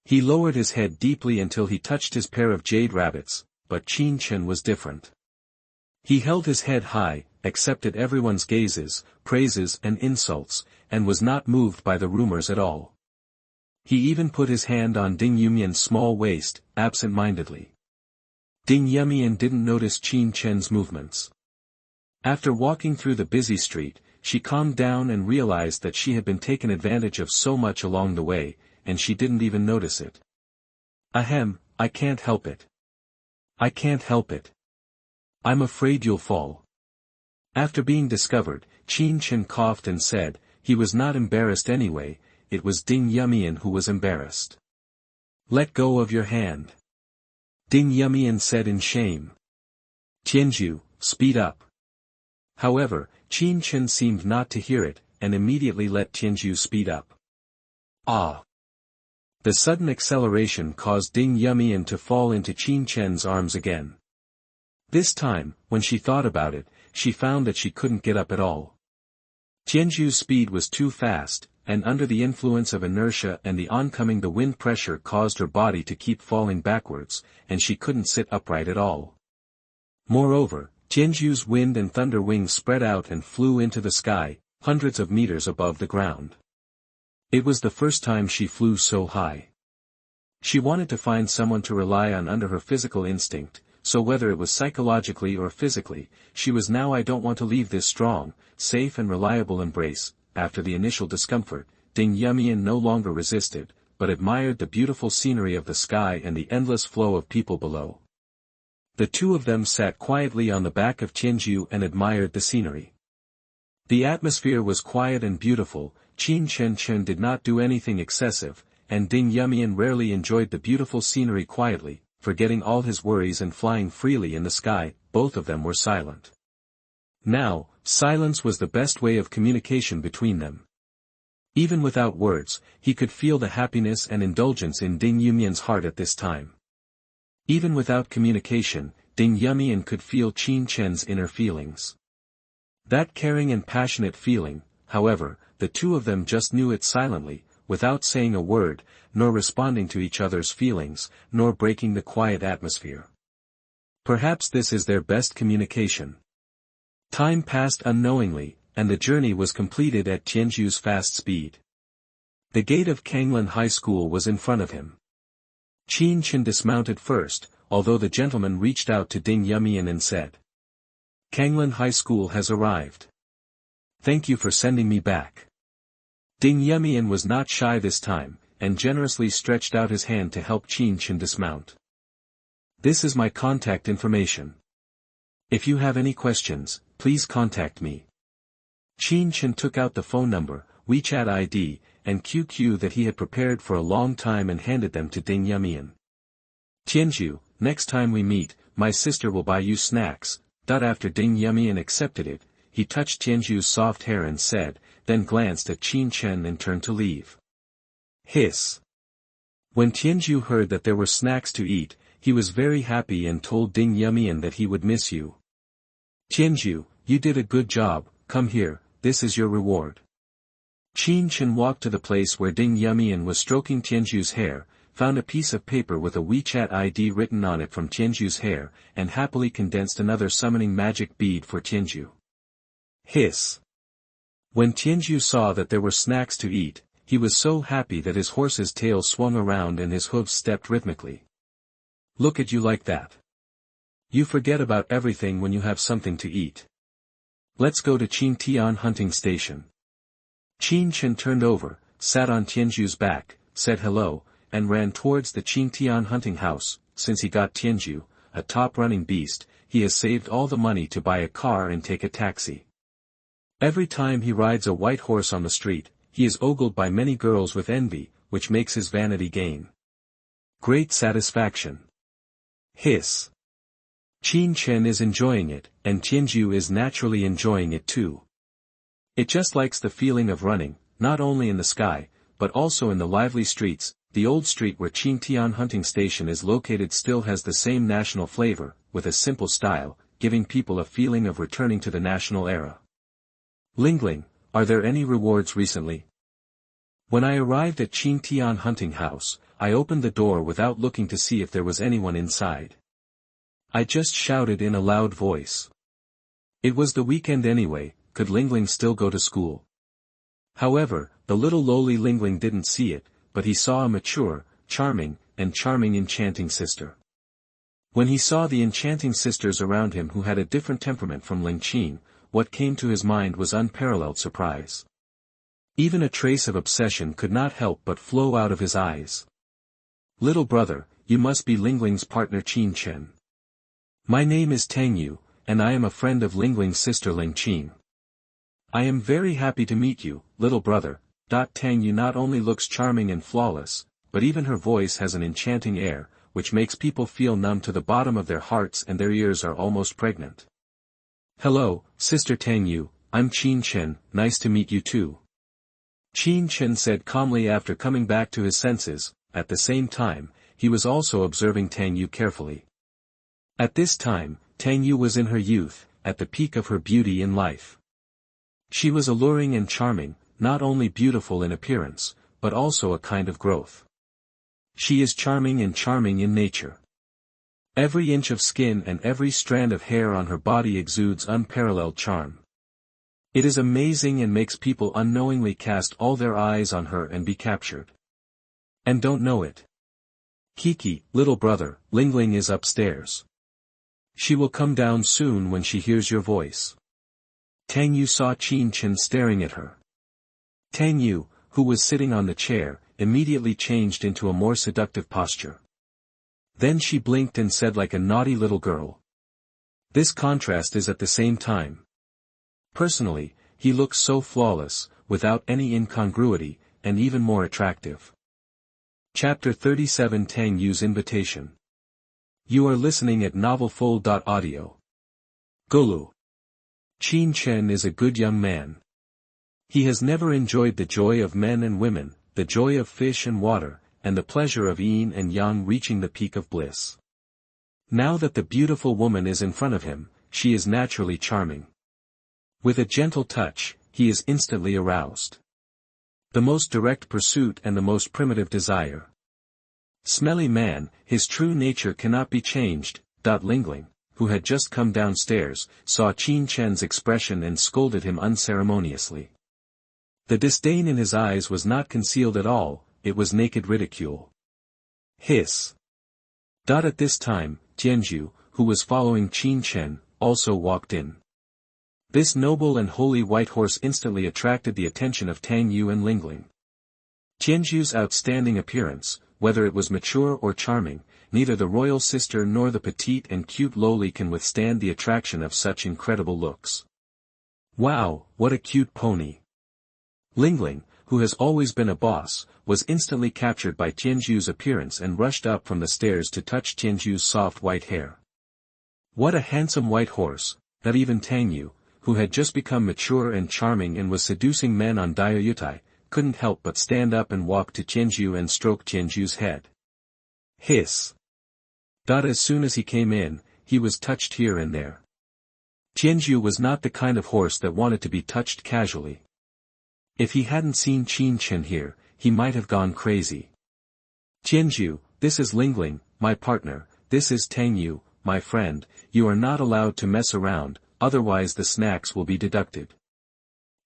He lowered his head deeply until he touched his pair of jade rabbits, but Qin Chen was different. He held his head high, accepted everyone's gazes, praises and insults, and was not moved by the rumors at all. He even put his hand on Ding Yumian's small waist, absent-mindedly. Ding Yumian didn't notice Qin Chen's movements. After walking through the busy street, she calmed down and realized that she had been taken advantage of so much along the way, and she didn't even notice it. Ahem, I can't help it. I can't help it. I'm afraid you'll fall. After being discovered, Qin Chen coughed and said, he was not embarrassed anyway, it was Ding Yumian who was embarrassed. Let go of your hand. Ding Yumian said in shame. Tianju, speed up. However, Qin Chen seemed not to hear it, and immediately let Tianju speed up. Ah! The sudden acceleration caused Ding Yumian to fall into Qin Chen's arms again. This time, when she thought about it, she found that she couldn't get up at all. Tianju's speed was too fast, and under the influence of inertia and the oncoming the wind pressure caused her body to keep falling backwards, and she couldn't sit upright at all. Moreover, Tianju's wind and thunder wings spread out and flew into the sky, hundreds of meters above the ground. It was the first time she flew so high. She wanted to find someone to rely on under her physical instinct, so whether it was psychologically or physically, she was now I don't want to leave this strong, safe and reliable embrace. After the initial discomfort, Ding Yumian no longer resisted, but admired the beautiful scenery of the sky and the endless flow of people below. The two of them sat quietly on the back of Tianju and admired the scenery. The atmosphere was quiet and beautiful. Qin Chen did not do anything excessive, and Ding Yumian rarely enjoyed the beautiful scenery quietly, forgetting all his worries and flying freely in the sky. Both of them were silent. Now, silence was the best way of communication between them. Even without words, he could feel the happiness and indulgence in Ding Yumian's heart at this time. Even without communication, Ding Yumian could feel Qin Chen's inner feelings. That caring and passionate feeling, however, the two of them just knew it silently, without saying a word, nor responding to each other's feelings, nor breaking the quiet atmosphere. Perhaps this is their best communication. Time passed unknowingly, and the journey was completed at Tianju's fast speed. The gate of Kanglan High School was in front of him. Qin Chen dismounted first, although the gentleman reached out to Ding Yumian and said, "Kanglan High School has arrived. Thank you for sending me back." Ding Yumian was not shy this time, and generously stretched out his hand to help Qin Chen dismount. "This is my contact information. If you have any questions, please contact me." Qin Chen took out the phone number, WeChat ID, and QQ that he had prepared for a long time and handed them to Ding Yumian. "Tianju, next time we meet, my sister will buy you snacks." After Ding Yumian accepted it, he touched Tianju's soft hair and said, then glanced at Qin Chen and turned to leave. Hiss. When Tianju heard that there were snacks to eat, he was very happy and told Ding Yumian that he would miss you. "Tianju, you did a good job, come here, this is your reward." Qin Chen walked to the place where Ding Yumian was stroking Tianju's hair, found a piece of paper with a WeChat ID written on it from Tianju's hair, and happily condensed another summoning magic bead for Tianju. Hiss. When Tianju saw that there were snacks to eat, he was so happy that his horse's tail swung around and his hooves stepped rhythmically. "Look at you like that. You forget about everything when you have something to eat. Let's go to Qingtian hunting station." Qin Chen turned over, sat on Tianju's back, said hello, and ran towards the Qingtian hunting house. Since he got Tianju, a top-running beast, he has saved all the money to buy a car and take a taxi. Every time he rides a white horse on the street, he is ogled by many girls with envy, which makes his vanity gain great satisfaction. Hiss. Qin Chen is enjoying it, and Tianju is naturally enjoying it too. It just likes the feeling of running, not only in the sky, but also in the lively streets. The old street where Qingtian hunting station is located still has the same national flavor, with a simple style, giving people a feeling of returning to the national era. "Lingling, are there any rewards recently?" When I arrived at Qingtian hunting house, I opened the door without looking to see if there was anyone inside. I just shouted in a loud voice. It was the weekend anyway, could Lingling still go to school? However, the little lowly Lingling didn't see it, but he saw a mature, charming enchanting sister. When he saw the enchanting sisters around him who had a different temperament from Lingqin, what came to his mind was unparalleled surprise. Even a trace of obsession could not help but flow out of his eyes. "Little brother, you must be Lingling's partner Qin Chen. My name is Tang, and I am a friend of Lingling's sister Lingqin. I am very happy to meet you, little brother." Tang not only looks charming and flawless, but even her voice has an enchanting air, which makes people feel numb to the bottom of their hearts and their ears are almost pregnant. Hello, Sister Tangyu, I'm Qin Chen, nice to meet you too. Qin Chen said calmly after coming back to his senses. At the same time, he was also observing Tangyu carefully. At this time, Tangyu was in her youth, at the peak of her beauty in life. She was alluring and charming, not only beautiful in appearance, but also a kind of growth. She is charming in nature. Every inch of skin and every strand of hair on her body exudes unparalleled charm. It is amazing and makes people unknowingly cast all their eyes on her and be captured. And don't know it. Kiki, little brother, Lingling is upstairs. She will come down soon when she hears your voice. Tangyu saw Qin Chen staring at her. Tangyu, who was sitting on the chair, immediately changed into a more seductive posture. Then she blinked and said like a naughty little girl. This contrast is at the same time. Personally, he looks so flawless, without any incongruity, and even more attractive. Chapter 37 Tangyu's Invitation. You are listening at novelfull.audio. Golu. Qin Chen is a good young man. He has never enjoyed the joy of men and women, the joy of fish and water, and the pleasure of yin and yang reaching the peak of bliss. Now that the beautiful woman is in front of him, she is naturally charming. With a gentle touch, he is instantly aroused. The most direct pursuit and the most primitive desire. Smelly man, his true nature cannot be changed. Lingling, who had just come downstairs, saw Qin Chen's expression and scolded him unceremoniously. The disdain in his eyes was not concealed at all, it was naked ridicule. Hiss. At this time, Tianju, who was following Qin Chen, also walked in. This noble and holy white horse instantly attracted the attention of Tangyu and Lingling. Tianju's outstanding appearance, whether it was mature or charming, neither the royal sister nor the petite and cute lowly can withstand the attraction of such incredible looks. Wow, what a cute pony! Lingling, who has always been a boss, was instantly captured by Tianju's appearance and rushed up from the stairs to touch Tianju's soft white hair. What a handsome white horse, that even Tangyu, who had just become mature and charming and was seducing men on Diaoyutai, couldn't help but stand up and walk to Tianju and stroke Tianju's head. Hiss. As soon as he came in, he was touched here and there. Tianju was not the kind of horse that wanted to be touched casually. If he hadn't seen Qin Chen here, he might have gone crazy. Tianju, this is Lingling, my partner, this is Tangyu, my friend, you are not allowed to mess around, otherwise the snacks will be deducted.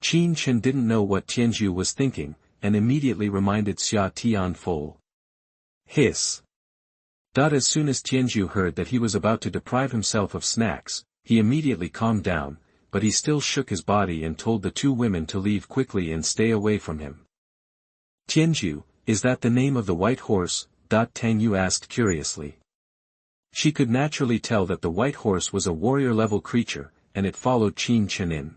Qin Chen didn't know what Tianju was thinking, and immediately reminded Xia Tianful. Hiss. As soon as Tianju heard that he was about to deprive himself of snacks, he immediately calmed down, but he still shook his body and told the two women to leave quickly and stay away from him. Tianju, is that the name of the white horse? Tangyu asked curiously. She could naturally tell that the white horse was a warrior-level creature, and it followed Qin Chen in.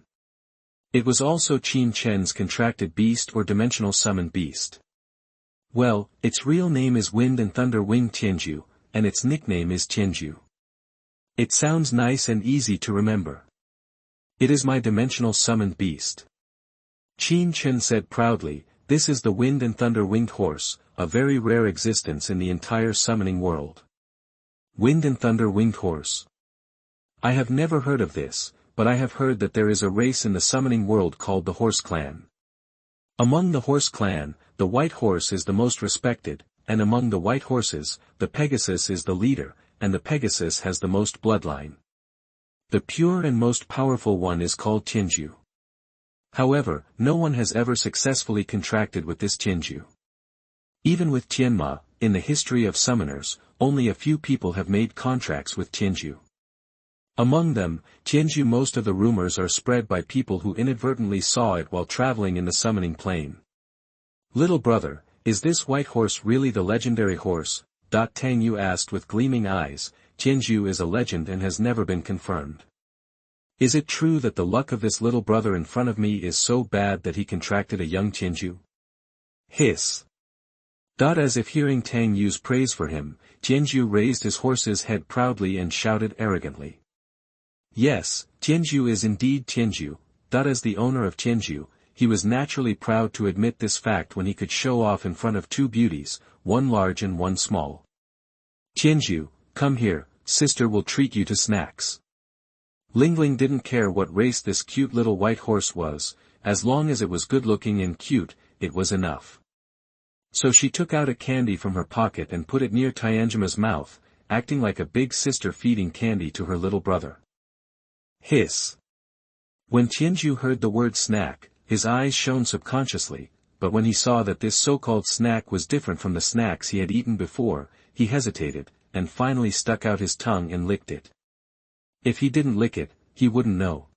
It was also Qin Chen's contracted beast or dimensional summoned beast. Well, its real name is Wind and Thunder Wing Tianju, and its nickname is Tianju. It sounds nice and easy to remember. It is my dimensional summoned beast. Qin Chen said proudly, this is the Wind and Thunder Winged Horse, a very rare existence in the entire summoning world. Wind and Thunder Winged Horse. I have never heard of this, but I have heard that there is a race in the summoning world called the Horse Clan. Among the Horse Clan, the white horse is the most respected, and among the white horses, the Pegasus is the leader, and the Pegasus has the most bloodline. The pure and most powerful one is called Tianju. However, no one has ever successfully contracted with this Tianju. Even with Tianma, in the history of summoners, only a few people have made contracts with Tianju. Among them, Tianju. Most of the rumors are spread by people who inadvertently saw it while traveling in the summoning plane. Little brother, is this white horse really the legendary horse? Tangyu asked with gleaming eyes. Tianju is a legend and has never been confirmed. Is it true that the luck of this little brother in front of me is so bad that he contracted a young Tianju? Hiss. As if hearing Tangyu's praise for him, Tianju raised his horse's head proudly and shouted arrogantly. Yes, Tianju is indeed Tianju. As the owner of Tianju, he was naturally proud to admit this fact when he could show off in front of two beauties, one large and one small. Tianju, come here, sister will treat you to snacks. Lingling didn't care what race this cute little white horse was, as long as it was good-looking and cute, it was enough. So she took out a candy from her pocket and put it near Tianju's mouth, acting like a big sister feeding candy to her little brother. Hiss. When Tianju heard the word snack, his eyes shone subconsciously, but when he saw that this so-called snack was different from the snacks he had eaten before, he hesitated, and finally stuck out his tongue and licked it. If he didn't lick it, he wouldn't know.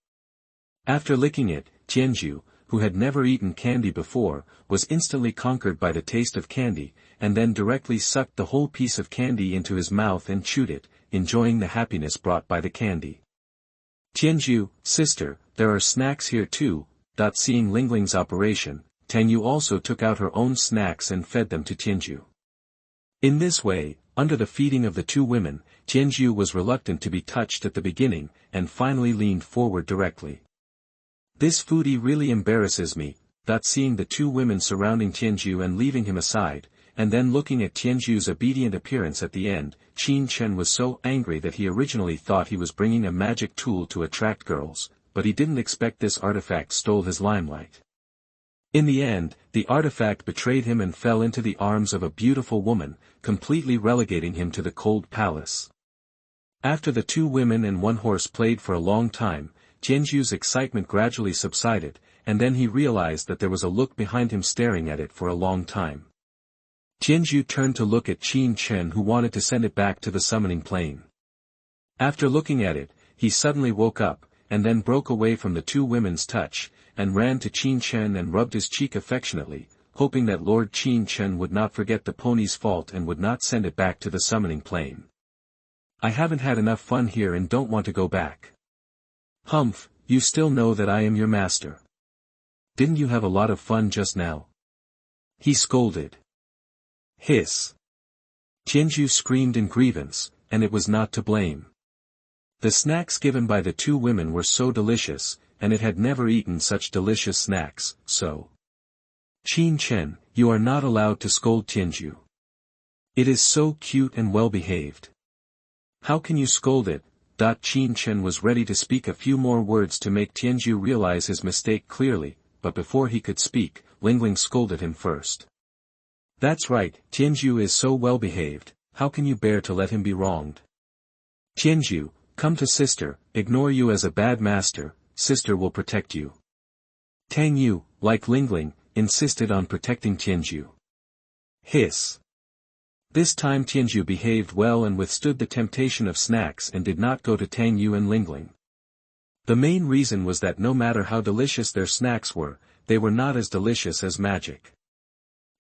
After licking it, Tianju, who had never eaten candy before, was instantly conquered by the taste of candy, and then directly sucked the whole piece of candy into his mouth and chewed it, enjoying the happiness brought by the candy. Tianju, sister, there are snacks here too. Seeing Lingling's operation, Tangyu also took out her own snacks and fed them to Tianju. In this way, under the feeding of the two women, Tianju was reluctant to be touched at the beginning, and finally leaned forward directly. This foodie really embarrasses me. Seeing the two women surrounding Tianju and leaving him aside, and then looking at Tianju's obedient appearance at the end, Qin Chen was so angry that he originally thought he was bringing a magic tool to attract girls, but he didn't expect this artifact stole his limelight. In the end, the artifact betrayed him and fell into the arms of a beautiful woman, completely relegating him to the cold palace. After the two women and one horse played for a long time, Tianju's excitement gradually subsided, and then he realized that there was a look behind him staring at it for a long time. Tianju turned to look at Qin Chen, who wanted to send it back to the summoning plane. After looking at it, he suddenly woke up, and then broke away from the two women's touch, and ran to Qin Chen and rubbed his cheek affectionately, hoping that Lord Qin Chen would not forget the pony's fault and would not send it back to the summoning plane. I haven't had enough fun here and don't want to go back. Humph, you still know that I am your master. Didn't you have a lot of fun just now? He scolded. Hiss. Tianju screamed in grievance, and it was not to blame. The snacks given by the two women were so delicious, and it had never eaten such delicious snacks, so. Qin Chen, you are not allowed to scold Tianju. It is so cute and well-behaved. How can you scold it? Qin Chen was ready to speak a few more words to make Tianju realize his mistake clearly, but before he could speak, Lingling scolded him first. That's right, Tianju is so well-behaved, how can you bear to let him be wronged? Tianju, come to sister, ignore you as a bad master, sister will protect you. Tang Yu, like Lingling, insisted on protecting Tianju. Hiss. This time Tianju behaved well and withstood the temptation of snacks and did not go to Tang Yu and Lingling. The main reason was that no matter how delicious their snacks were, they were not as delicious as magic.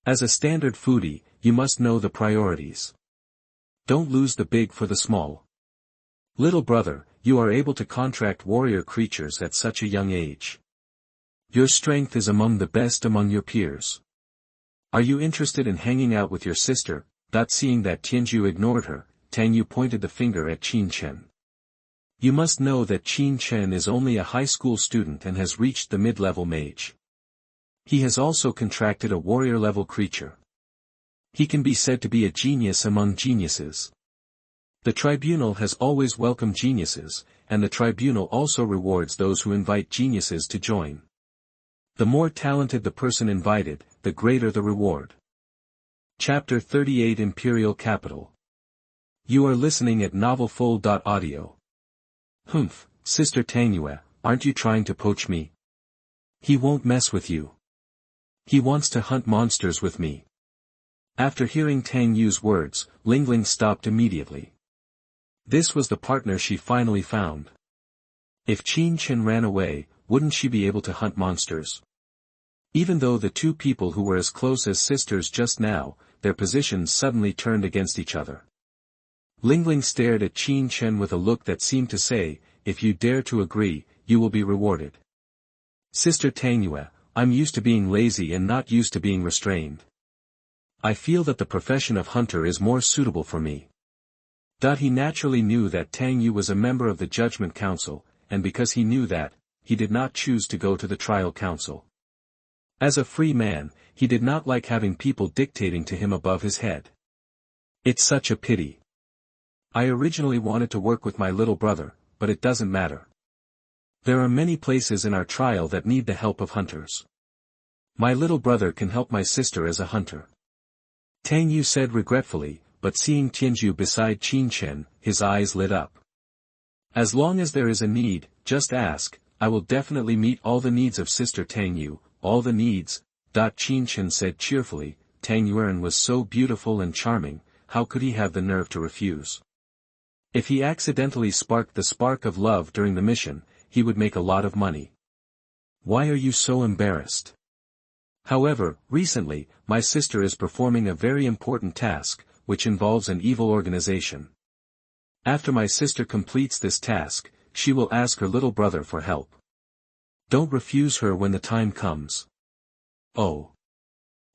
As a standard foodie, you must know the priorities. Don't lose the big for the small. Little brother, you are able to contract warrior creatures at such a young age. Your strength is among the best among your peers. Are you interested in hanging out with your sister? Seeing that Tianju ignored her, Tang Yu pointed the finger at Qin Chen. You must know that Qin Chen is only a high school student and has reached the mid-level mage. He has also contracted a warrior-level creature. He can be said to be a genius among geniuses. The tribunal has always welcomed geniuses, and the tribunal also rewards those who invite geniuses to join. The more talented the person invited, the greater the reward. Chapter 38 Imperial Capital. You are listening at novelfull.audio. Humph, Sister Tangyue, aren't you trying to poach me? He won't mess with you. He wants to hunt monsters with me. After hearing Tang Yu's words, Lingling stopped immediately. This was the partner she finally found. If Qin Chen ran away, wouldn't she be able to hunt monsters? Even though the two people who were as close as sisters just now, their positions suddenly turned against each other. Lingling stared at Qin Chen with a look that seemed to say, if you dare to agree, you will be rewarded. Sister Tangyue, I'm used to being lazy and not used to being restrained. I feel that the profession of hunter is more suitable for me. He naturally knew that Tang Yu was a member of the Judgment Council, and because he knew that, he did not choose to go to the trial council. As a free man, he did not like having people dictating to him above his head. It's such a pity. I originally wanted to work with my little brother, but it doesn't matter. There are many places in our trial that need the help of hunters. My little brother can help my sister as a hunter. Tang Yu said regretfully, but seeing Tianju beside Qin Chen, his eyes lit up. As long as there is a need, just ask, I will definitely meet all the needs of Sister Tang Yu, all the needs. Qin Chen said cheerfully. Tang Yuan was so beautiful and charming, how could he have the nerve to refuse? If he accidentally sparked the spark of love during the mission, he would make a lot of money. Why are you so embarrassed? However, recently, my sister is performing a very important task, which involves an evil organization. After my sister completes this task, she will ask her little brother for help. Don't refuse her when the time comes. Oh.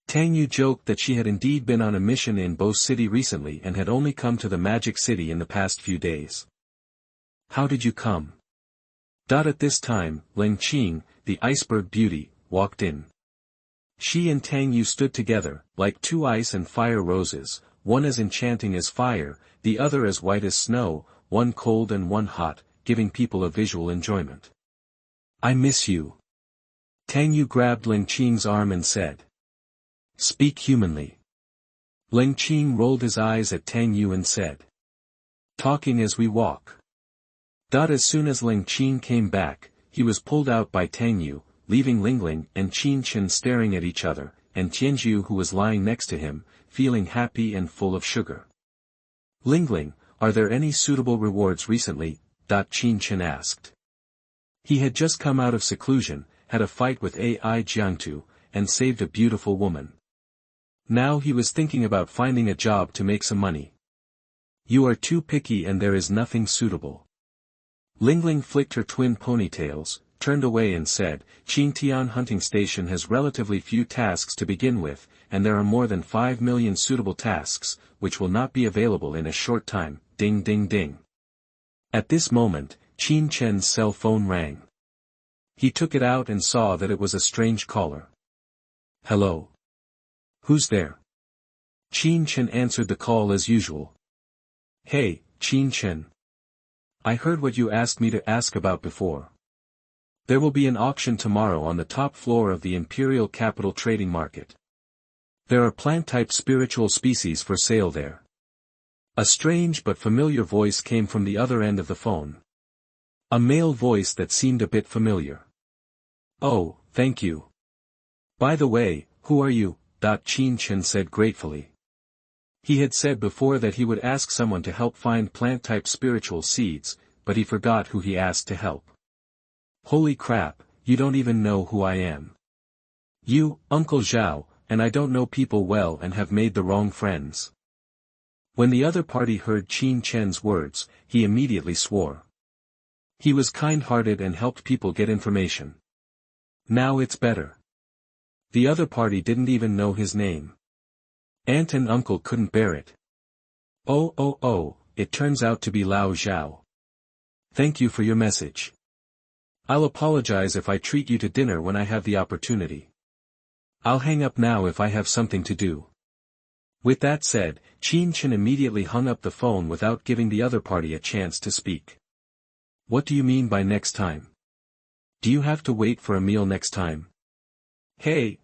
Tang Yu joked that she had indeed been on a mission in Bo City recently and had only come to the Magic City in the past few days. How did you come? At this time, Ling Qing, the iceberg beauty, walked in. She and Tang Yu stood together, like two ice and fire roses, one as enchanting as fire, the other as white as snow, one cold and one hot, giving people a visual enjoyment. I miss you. Tang Yu grabbed Ling Qing's arm and said. Speak humanly. Ling Qing rolled his eyes at Tang Yu and said. Talking as we walk. As soon as Ling Qing came back, he was pulled out by Tang Yu, leaving Lingling and Qin Chen staring at each other, and Tianju who was lying next to him, feeling happy and full of sugar. Lingling, are there any suitable rewards recently? Qin Chen asked. He had just come out of seclusion, had a fight with AI Jiangtu, and saved a beautiful woman. Now he was thinking about finding a job to make some money. You are too picky and there is nothing suitable. Lingling flicked her twin ponytails, turned away and said, Qingtian hunting station has relatively few tasks to begin with, and there are more than 5 million suitable tasks, which will not be available in a short time. Ding ding ding. At this moment, Qin Chen's cell phone rang. He took it out and saw that it was a strange caller. Hello. Who's there? Qin Chen answered the call as usual. Hey, Qin Chen. I heard what you asked me to ask about before. There will be an auction tomorrow on the top floor of the Imperial Capital Trading Market. There are plant-type spiritual species for sale there. A strange but familiar voice came from the other end of the phone. A male voice that seemed a bit familiar. Oh, thank you. By the way, who are you? Qin Chen said gratefully. He had said before that he would ask someone to help find plant-type spiritual seeds, but he forgot who he asked to help. Holy crap, you don't even know who I am. You, Uncle Zhao, and I don't know people well and have made the wrong friends. When the other party heard Qin Chen's words, he immediately swore. He was kind-hearted and helped people get information. Now it's better. The other party didn't even know his name. Aunt and uncle couldn't bear it. Oh, it turns out to be Lao Zhao. Thank you for your message. I'll apologize if I treat you to dinner when I have the opportunity. I'll hang up now if I have something to do. With that said, Qin Chen immediately hung up the phone without giving the other party a chance to speak. What do you mean by next time? Do you have to wait for a meal next time? Hey,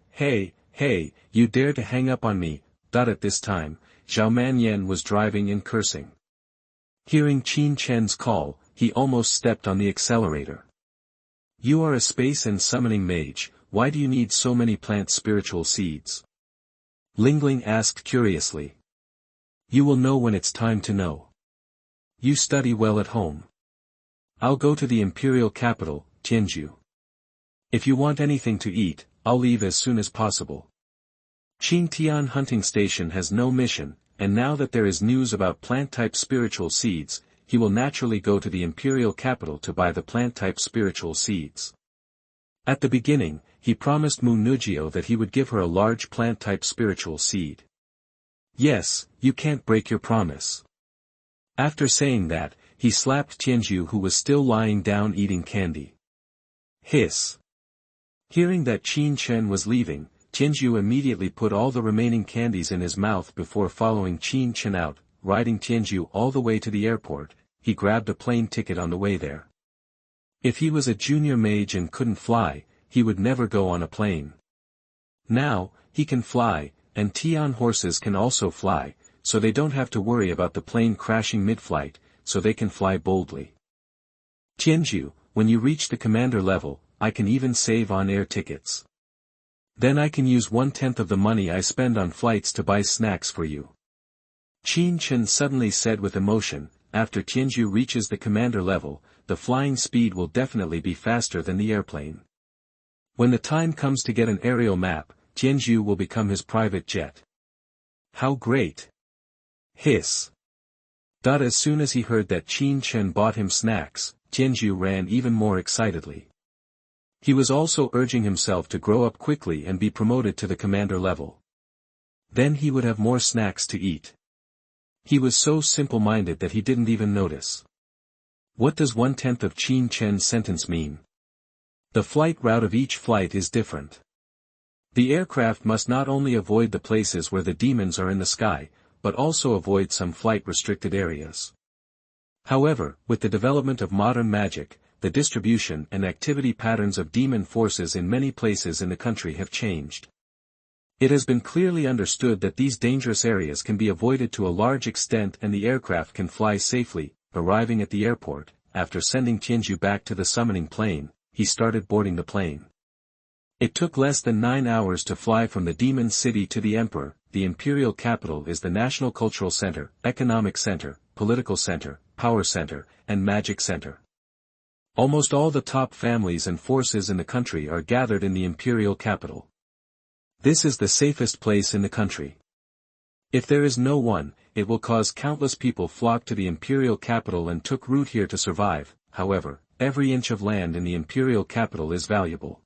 you dare to hang up on me. At this time, Zhao Manyan was driving and cursing. Hearing Qin Chen's call, he almost stepped on the accelerator. You are a space and summoning mage, why do you need so many plant spiritual seeds? Lingling asked curiously. You will know when it's time to know. You study well at home. I'll go to the Imperial capital, Tianju. If you want anything to eat, I'll leave as soon as possible. Qingtian hunting station has no mission, and now that there is news about plant-type spiritual seeds, he will naturally go to the Imperial capital to buy the plant-type spiritual seeds. At the beginning, he promised Mu Nujio that he would give her a large plant-type spiritual seed. Yes, you can't break your promise. After saying that, he slapped Tianju, who was still lying down eating candy. Hiss. Hearing that Qin Chen was leaving, Tianju immediately put all the remaining candies in his mouth before following Qin Chen out. Riding Tianju all the way to the airport, he grabbed a plane ticket on the way there. If he was a junior mage and couldn't fly, he would never go on a plane. Now, he can fly, and Tian horses can also fly, so they don't have to worry about the plane crashing mid-flight, so they can fly boldly. Tianju, when you reach the commander level, I can even save on air tickets. Then I can use 1/10 of the money I spend on flights to buy snacks for you. Qin Chen suddenly said with emotion, after Tianju reaches the commander level, the flying speed will definitely be faster than the airplane. When the time comes to get an aerial map, Tianju will become his private jet. How great! Hiss. As soon as he heard that Qin Chen bought him snacks, Tianju ran even more excitedly. He was also urging himself to grow up quickly and be promoted to the commander level. Then he would have more snacks to eat. He was so simple-minded that he didn't even notice. What does 1/10 of Qin Chen's sentence mean? The flight route of each flight is different. The aircraft must not only avoid the places where the demons are in the sky, but also avoid some flight-restricted areas. However, with the development of modern magic, the distribution and activity patterns of demon forces in many places in the country have changed. It has been clearly understood that these dangerous areas can be avoided to a large extent and the aircraft can fly safely. Arriving at the airport, after sending Tianju back to the summoning plane, he started boarding the plane. It took less than 9 hours to fly from the demon city to the emperor. The imperial capital is the national cultural center, economic center, political center, power center, and magic center. Almost all the top families and forces in the country are gathered in the imperial capital. This is the safest place in the country. If there is no one, it will cause countless people flock to the imperial capital and took root here to survive. However, every inch of land in the imperial capital is valuable.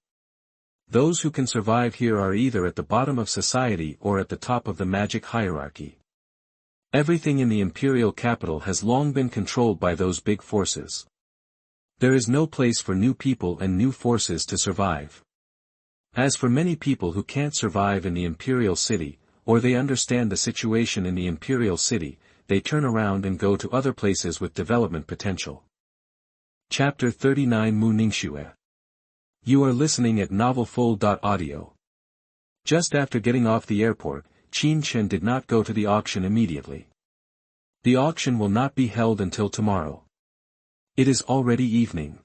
Those who can survive here are either at the bottom of society or at the top of the magic hierarchy. Everything in the imperial capital has long been controlled by those big forces. There is no place for new people and new forces to survive. As for many people who can't survive in the imperial city, or they understand the situation in the imperial city, they turn around and go to other places with development potential. Chapter 39 Ningxue. You are listening at novelfull.audio. Just after getting off the airport, Qin Chen did not go to the auction immediately. The auction will not be held until tomorrow. It is already evening.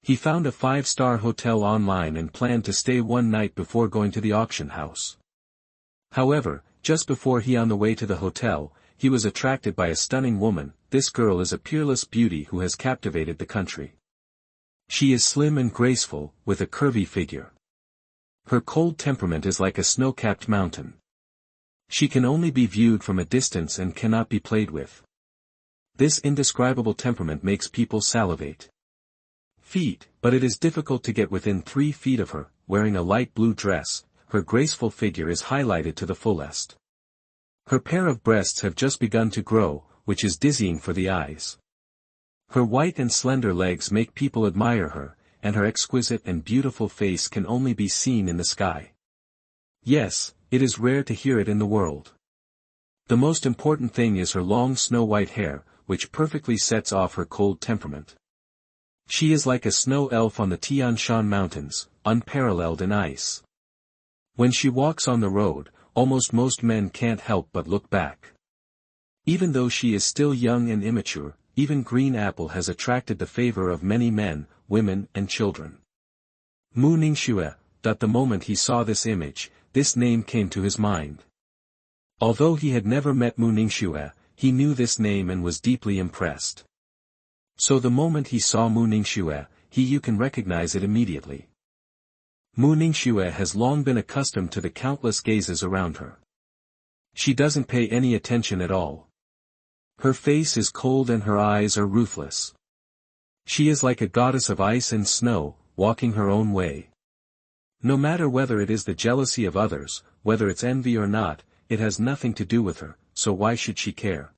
He found a 5-star hotel online and planned to stay one night before going to the auction house. However, just before he on the way to the hotel, he was attracted by a stunning woman. This girl is a peerless beauty who has captivated the country. She is slim and graceful, with a curvy figure. Her cold temperament is like a snow-capped mountain. She can only be viewed from a distance and cannot be played with. This indescribable temperament makes people salivate. But it is difficult to get within 3 feet of her. Wearing a light blue dress, her graceful figure is highlighted to the fullest. Her pair of breasts have just begun to grow, which is dizzying for the eyes. Her white and slender legs make people admire her, and her exquisite and beautiful face can only be seen in the sky. Yes, it is rare to hear it in the world. The most important thing is her long snow-white hair, which perfectly sets off her cold temperament. She is like a snow elf on the Tian Shan mountains, unparalleled in ice. When she walks on the road, almost most men can't help but look back. Even though she is still young and immature, even Green Apple has attracted the favor of many men, women and children. Ningxue. The moment he saw this image, this name came to his mind. Although he had never met Ningxue, he knew this name and was deeply impressed. So the moment he saw Ningxue, you can recognize it immediately. Ningxue has long been accustomed to the countless gazes around her. She doesn't pay any attention at all. Her face is cold and her eyes are ruthless. She is like a goddess of ice and snow, walking her own way. No matter whether it is the jealousy of others, whether it's envy or not, it has nothing to do with her, so why should she care?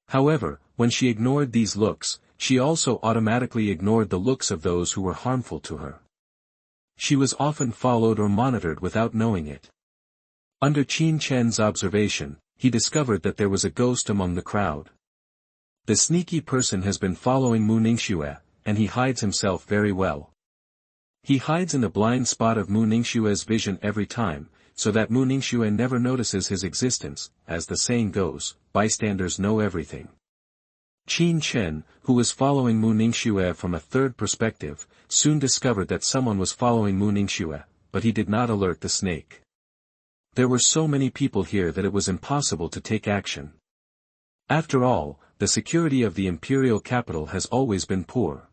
However, when she ignored these looks, she also automatically ignored the looks of those who were harmful to her. She was often followed or monitored without knowing it. Under Qin Chen's observation, he discovered that there was a ghost among the crowd. The sneaky person has been following Mu Ningxue, and he hides himself very well. He hides in the blind spot of Mu Ningxue's vision every time, so that Mu Ningxue never notices his existence. As the saying goes, bystanders know everything. Qin Chen, who was following Mu Ningxue from a third perspective, soon discovered that someone was following Mu Ningxue, but he did not alert the snake. There were so many people here that it was impossible to take action. After all, the security of the imperial capital has always been poor.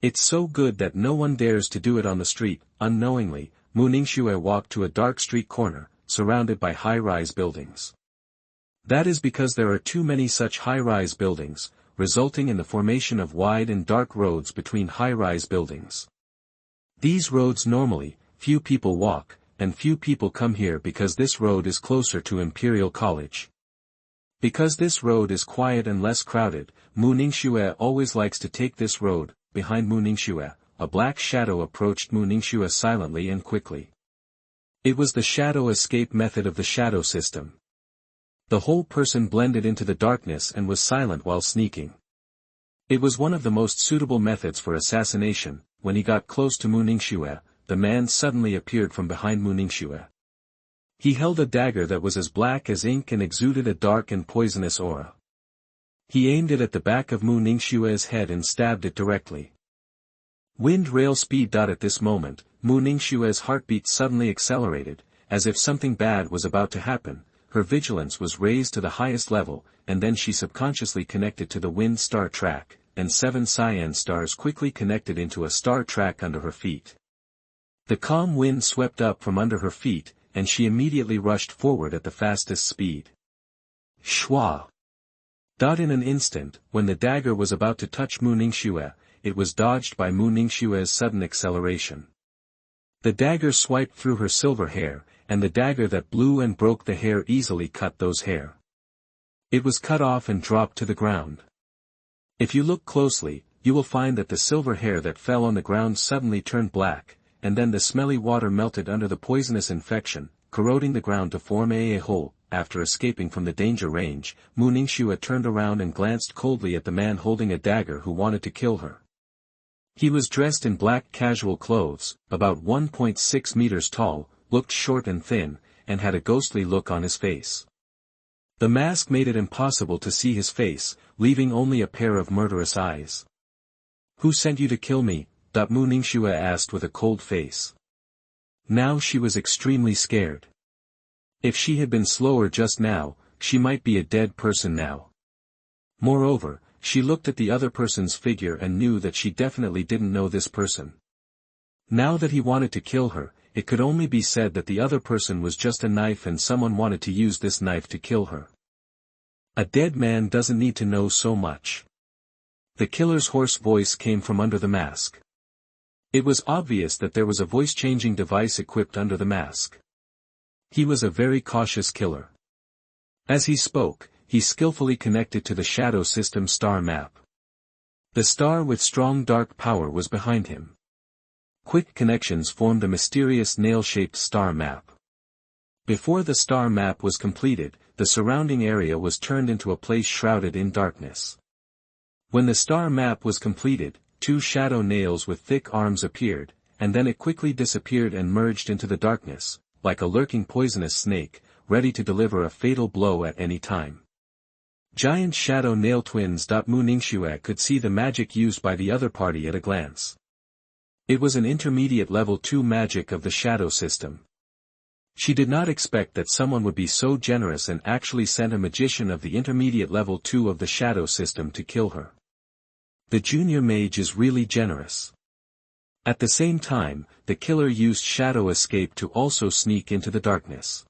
It's so good that no one dares to do it on the street. Unknowingly, Mu Ningxue walked to a dark street corner, surrounded by high-rise buildings. That is because there are too many such high-rise buildings, resulting in the formation of wide and dark roads between high-rise buildings. These roads normally, few people walk, and few people come here because this road is closer to Imperial College. Because this road is quiet and less crowded, Mu Ningxue always likes to take this road. Behind Mu Ningxue, a black shadow approached Mu Ningxue silently and quickly. It was the shadow escape method of the shadow system. The whole person blended into the darkness and was silent while sneaking. It was one of the most suitable methods for assassination. When he got close to Mu Ningxue, the man suddenly appeared from behind Mu Ningxue. He held a dagger that was as black as ink and exuded a dark and poisonous aura. He aimed it at the back of Mu Ningxue's head and stabbed it directly. Wind rail speed. At this moment, Mu Ningxue's heartbeat suddenly accelerated, as if something bad was about to happen. Her vigilance was raised to the highest level, and then she subconsciously connected to the wind star track, and 7 cyan stars quickly connected into a star track under her feet. The calm wind swept up from under her feet, and she immediately rushed forward at the fastest speed. Shwa! In an instant, when the dagger was about to touch Mu Ningxue, it was dodged by Mu Ningxue's sudden acceleration. The dagger swiped through her silver hair, and the dagger that blew and broke the hair easily cut those hair. It was cut off and dropped to the ground. If you look closely, you will find that the silver hair that fell on the ground suddenly turned black, and then the smelly water melted under the poisonous infection, corroding the ground to form a hole. After escaping from the danger range, Mu Ningxue turned around and glanced coldly at the man holding a dagger who wanted to kill her. He was dressed in black casual clothes, about 1.6 meters tall, looked short and thin, and had a ghostly look on his face. The mask made it impossible to see his face, leaving only a pair of murderous eyes. "Who sent you to kill me?" Mu Ningxue asked with a cold face. Now she was extremely scared. If she had been slower just now, she might be a dead person now. Moreover, she looked at the other person's figure and knew that she definitely didn't know this person. Now that he wanted to kill her, it could only be said that the other person was just a knife and someone wanted to use this knife to kill her. A dead man doesn't need to know so much. The killer's hoarse voice came from under the mask. It was obvious that there was a voice-changing device equipped under the mask. He was a very cautious killer. As he spoke, he skillfully connected to the shadow system star map. The star with strong dark power was behind him. Quick connections formed a mysterious nail-shaped star map. Before the star map was completed, the surrounding area was turned into a place shrouded in darkness. When the star map was completed, 2 shadow nails with thick arms appeared, and then it quickly disappeared and merged into the darkness, like a lurking poisonous snake, ready to deliver a fatal blow at any time. Giant shadow nail twins. Mu Ningxue could see the magic used by the other party at a glance. It was an intermediate level 2 magic of the shadow system. She did not expect that someone would be so generous and actually sent a magician of the intermediate level 2 of the shadow system to kill her. The junior mage is really generous. At the same time, the killer used shadow escape to also sneak into the darkness.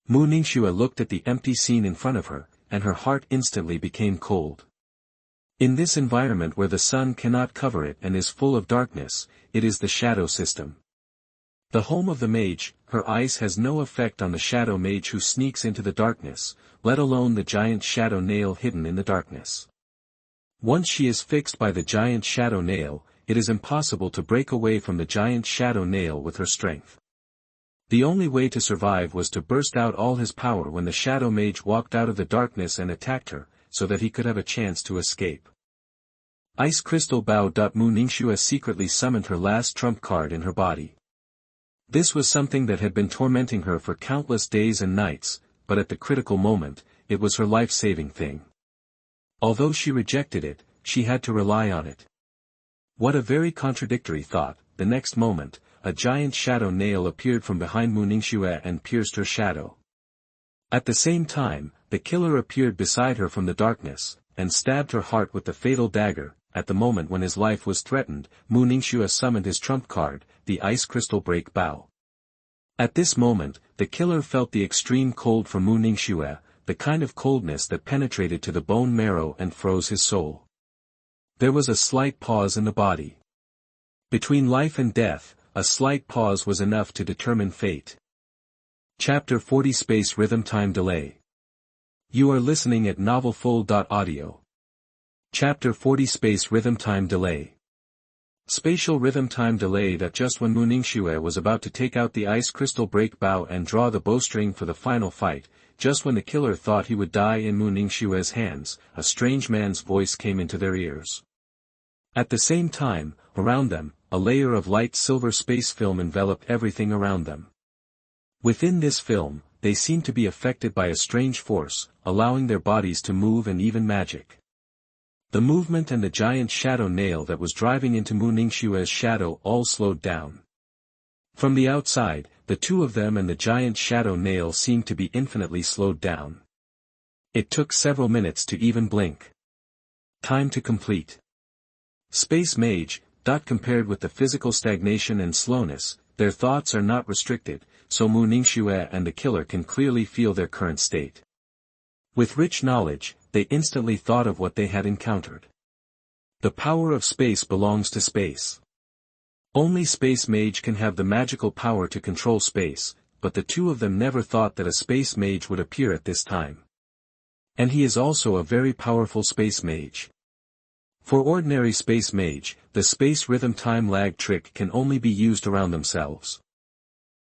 Mu Ningxue looked at the empty scene in front of her, and her heart instantly became cold. In this environment where the sun cannot cover it and is full of darkness, it is the shadow system. The home of the mage, her ice has no effect on the shadow mage who sneaks into the darkness, let alone the giant shadow nail hidden in the darkness. Once she is fixed by the giant shadow nail, it is impossible to break away from the giant shadow nail with her strength. The only way to survive was to burst out all his power when the shadow mage walked out of the darkness and attacked her, so that he could have a chance to escape. Ice Crystal Bao. Mu Ningxue secretly summoned her last trump card in her body. This was something that had been tormenting her for countless days and nights, but at the critical moment, it was her life-saving thing. Although she rejected it, she had to rely on it. What a very contradictory thought. The next moment, a giant shadow nail appeared from behind Mu Ningxue and pierced her shadow. At the same time, the killer appeared beside her from the darkness, and stabbed her heart with the fatal dagger. At the moment when his life was threatened, Mu Ningxue summoned his trump card, the Ice Crystal Break Bao. At this moment, the killer felt the extreme cold from Mu Ningxue, the kind of coldness that penetrated to the bone marrow and froze his soul. There was a slight pause in the body. Between life and death, a slight pause was enough to determine fate. Chapter 40 Space Rhythm Time Delay. You are listening at novelfull.audio. Chapter 40 Space Rhythm Time Delay. Spatial rhythm time delay. That just when Mu Ningxue was about to take out the Ice Crystal Break Bao and draw the bowstring for the final fight, just when the killer thought he would die in Mu Ningxue's hands, a strange man's voice came into their ears. At the same time, around them, a layer of light silver space film enveloped everything around them. Within this film, they seemed to be affected by a strange force, allowing their bodies to move and even magic. The movement and the giant shadow nail that was driving into Mu Ningxue's shadow all slowed down. From the outside, the two of them and the giant shadow nail seemed to be infinitely slowed down. It took several minutes to even blink. Time to complete. Space Mage. Compared with the physical stagnation and slowness, their thoughts are not restricted, so Mu Ningxue and the killer can clearly feel their current state. With rich knowledge, they instantly thought of what they had encountered. The power of space belongs to space. Only Space Mage can have the magical power to control space, but the two of them never thought that a Space Mage would appear at this time. And he is also a very powerful Space Mage. For ordinary Space Mage, the space rhythm time lag trick can only be used around themselves.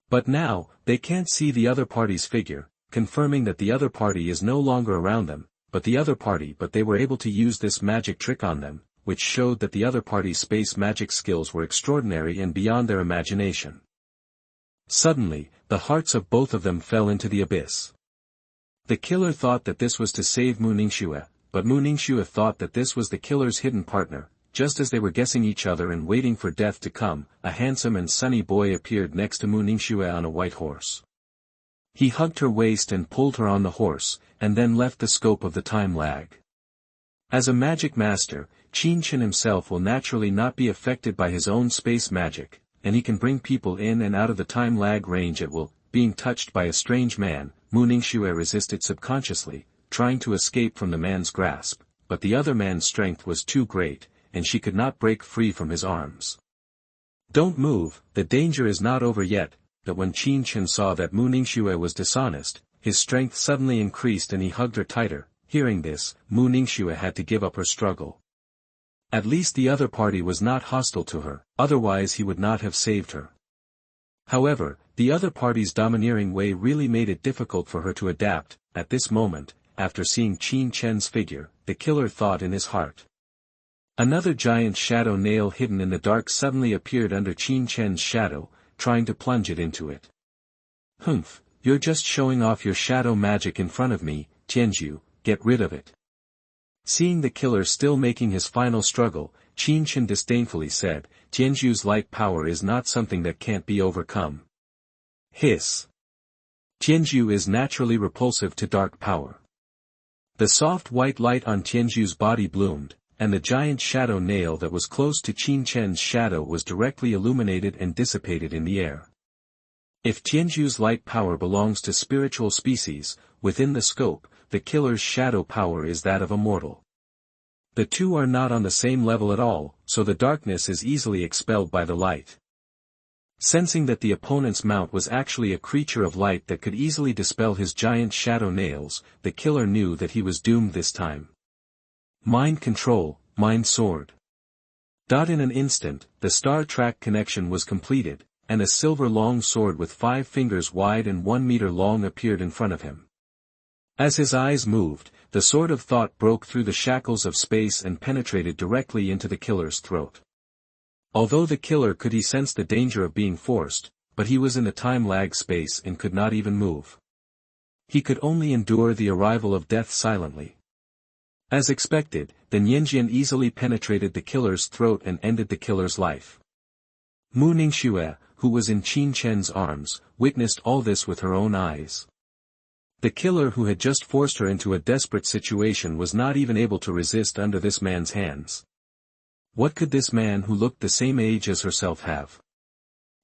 But now, they can't see the other party's figure, confirming that the other party is no longer around them, but they were able to use this magic trick on them, which showed that the other party's space magic skills were extraordinary and beyond their imagination. Suddenly, the hearts of both of them fell into the abyss. The killer thought that this was to save Mu Ningxue, but Mu Ningxue thought that this was the killer's hidden partner. Just as they were guessing each other and waiting for death to come, a handsome and sunny boy appeared next to Mu Ningxue on a white horse. He hugged her waist and pulled her on the horse, and then left the scope of the time lag. As a magic master, Chen himself will naturally not be affected by his own space magic, and he can bring people in and out of the time lag range at will. Being touched by a strange man, Mu Ningxue resisted subconsciously, trying to escape from the man's grasp, but the other man's strength was too great, and she could not break free from his arms. Don't move, the danger is not over yet. But when Chen saw that Mu Ningxue was dishonest, his strength suddenly increased and he hugged her tighter. Hearing this, Mu Ningxue had to give up her struggle. At least the other party was not hostile to her, otherwise he would not have saved her. However, the other party's domineering way really made it difficult for her to adapt. At this moment, after seeing Chen's figure, the killer thought in his heart. Another giant shadow nail hidden in the dark suddenly appeared under Chen's shadow, trying to plunge it into it. Humph, you're just showing off your shadow magic in front of me, Tianju, get rid of it. Seeing the killer still making his final struggle, Chen disdainfully said, Tianju's light power is not something that can't be overcome. Hiss. Tianju is naturally repulsive to dark power. The soft white light on Tianju's body bloomed, and the giant shadow nail that was close to Chen's shadow was directly illuminated and dissipated in the air. If Tianju's light power belongs to spiritual species, within the scope, the killer's shadow power is that of a mortal. The two are not on the same level at all, so the darkness is easily expelled by the light. Sensing that the opponent's mount was actually a creature of light that could easily dispel his giant shadow nails, the killer knew that he was doomed this time. Mind control, mind sword. In an instant, the Star Track connection was completed, and a silver long sword with 5 fingers wide and 1 meter long appeared in front of him. As his eyes moved, the sword of thought broke through the shackles of space and penetrated directly into the killer's throat. Although the killer could sense the danger of being forced, but he was in a time-lag space and could not even move. He could only endure the arrival of death silently. As expected, the Ningxue easily penetrated the killer's throat and ended the killer's life. Ningxue, who was in Qin Chen's arms, witnessed all this with her own eyes. The killer who had just forced her into a desperate situation was not even able to resist under this man's hands. What could this man who looked the same age as herself have?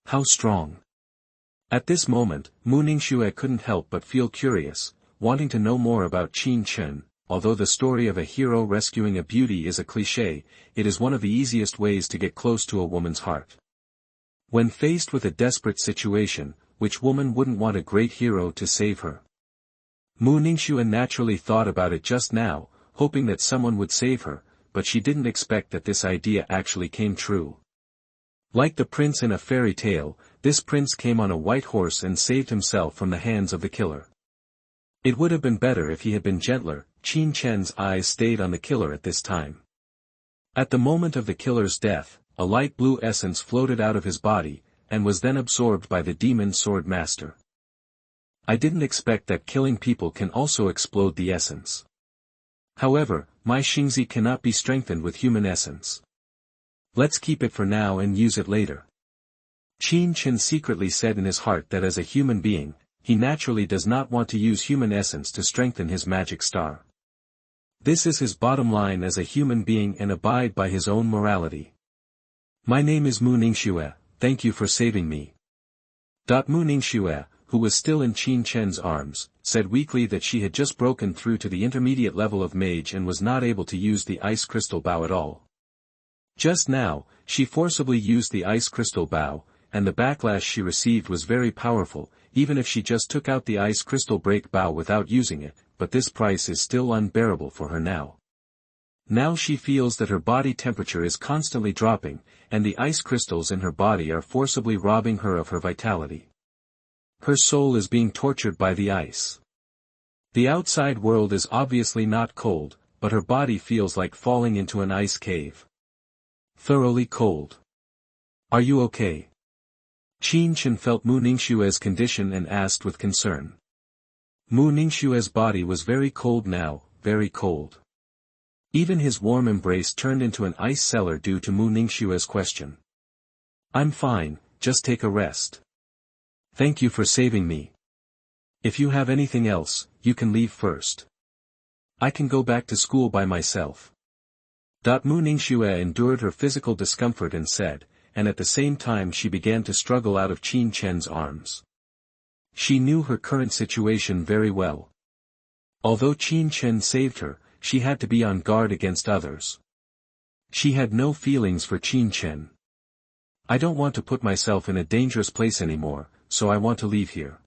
How strong? At this moment, Ningxue couldn't help but feel curious, wanting to know more about Qin Chen. Although the story of a hero rescuing a beauty is a cliché, it is one of the easiest ways to get close to a woman's heart. When faced with a desperate situation, which woman wouldn't want a great hero to save her? Ningxue naturally thought about it just now, hoping that someone would save her, but she didn't expect that this idea actually came true. Like the prince in a fairy tale, this prince came on a white horse and saved himself from the hands of the killer. It would have been better if he had been gentler. Qin Chen's eyes stayed on the killer at this time. At the moment of the killer's death, a light blue essence floated out of his body, and was then absorbed by the demon sword master. I didn't expect that killing people can also explode the essence. However, my Xingzi cannot be strengthened with human essence. Let's keep it for now and use it later. Qin Chen secretly said in his heart that as a human being, he naturally does not want to use human essence to strengthen his magic star. This is his bottom line as a human being and abide by his own morality. My name is Ningxue, thank you for saving me. Ningxue, who was still in Qin Chen's arms, said weakly that she had just broken through to the intermediate level of Mage and was not able to use the ice crystal bow at all. Just now, she forcibly used the ice crystal bow, and the backlash she received was very powerful, even if she just took out the ice crystal break bow without using it, but this price is still unbearable for her now. Now she feels that her body temperature is constantly dropping, and the ice crystals in her body are forcibly robbing her of her vitality. Her soul is being tortured by the ice. The outside world is obviously not cold, but her body feels like falling into an ice cave. Thoroughly cold. Are you okay? Qin Chen felt Ningxue's condition and asked with concern. Ningxue's body was very cold now, very cold. Even his warm embrace turned into an ice cellar due to Ningxue's question. I'm fine, just take a rest. Thank you for saving me. If you have anything else, you can leave first. I can go back to school by myself. Ningxue endured her physical discomfort and said, and at the same time she began to struggle out of Qin Chen's arms. She knew her current situation very well. Although Qin Chen saved her, she had to be on guard against others. She had no feelings for Qin Chen. I don't want to put myself in a dangerous place anymore, so I want to leave here.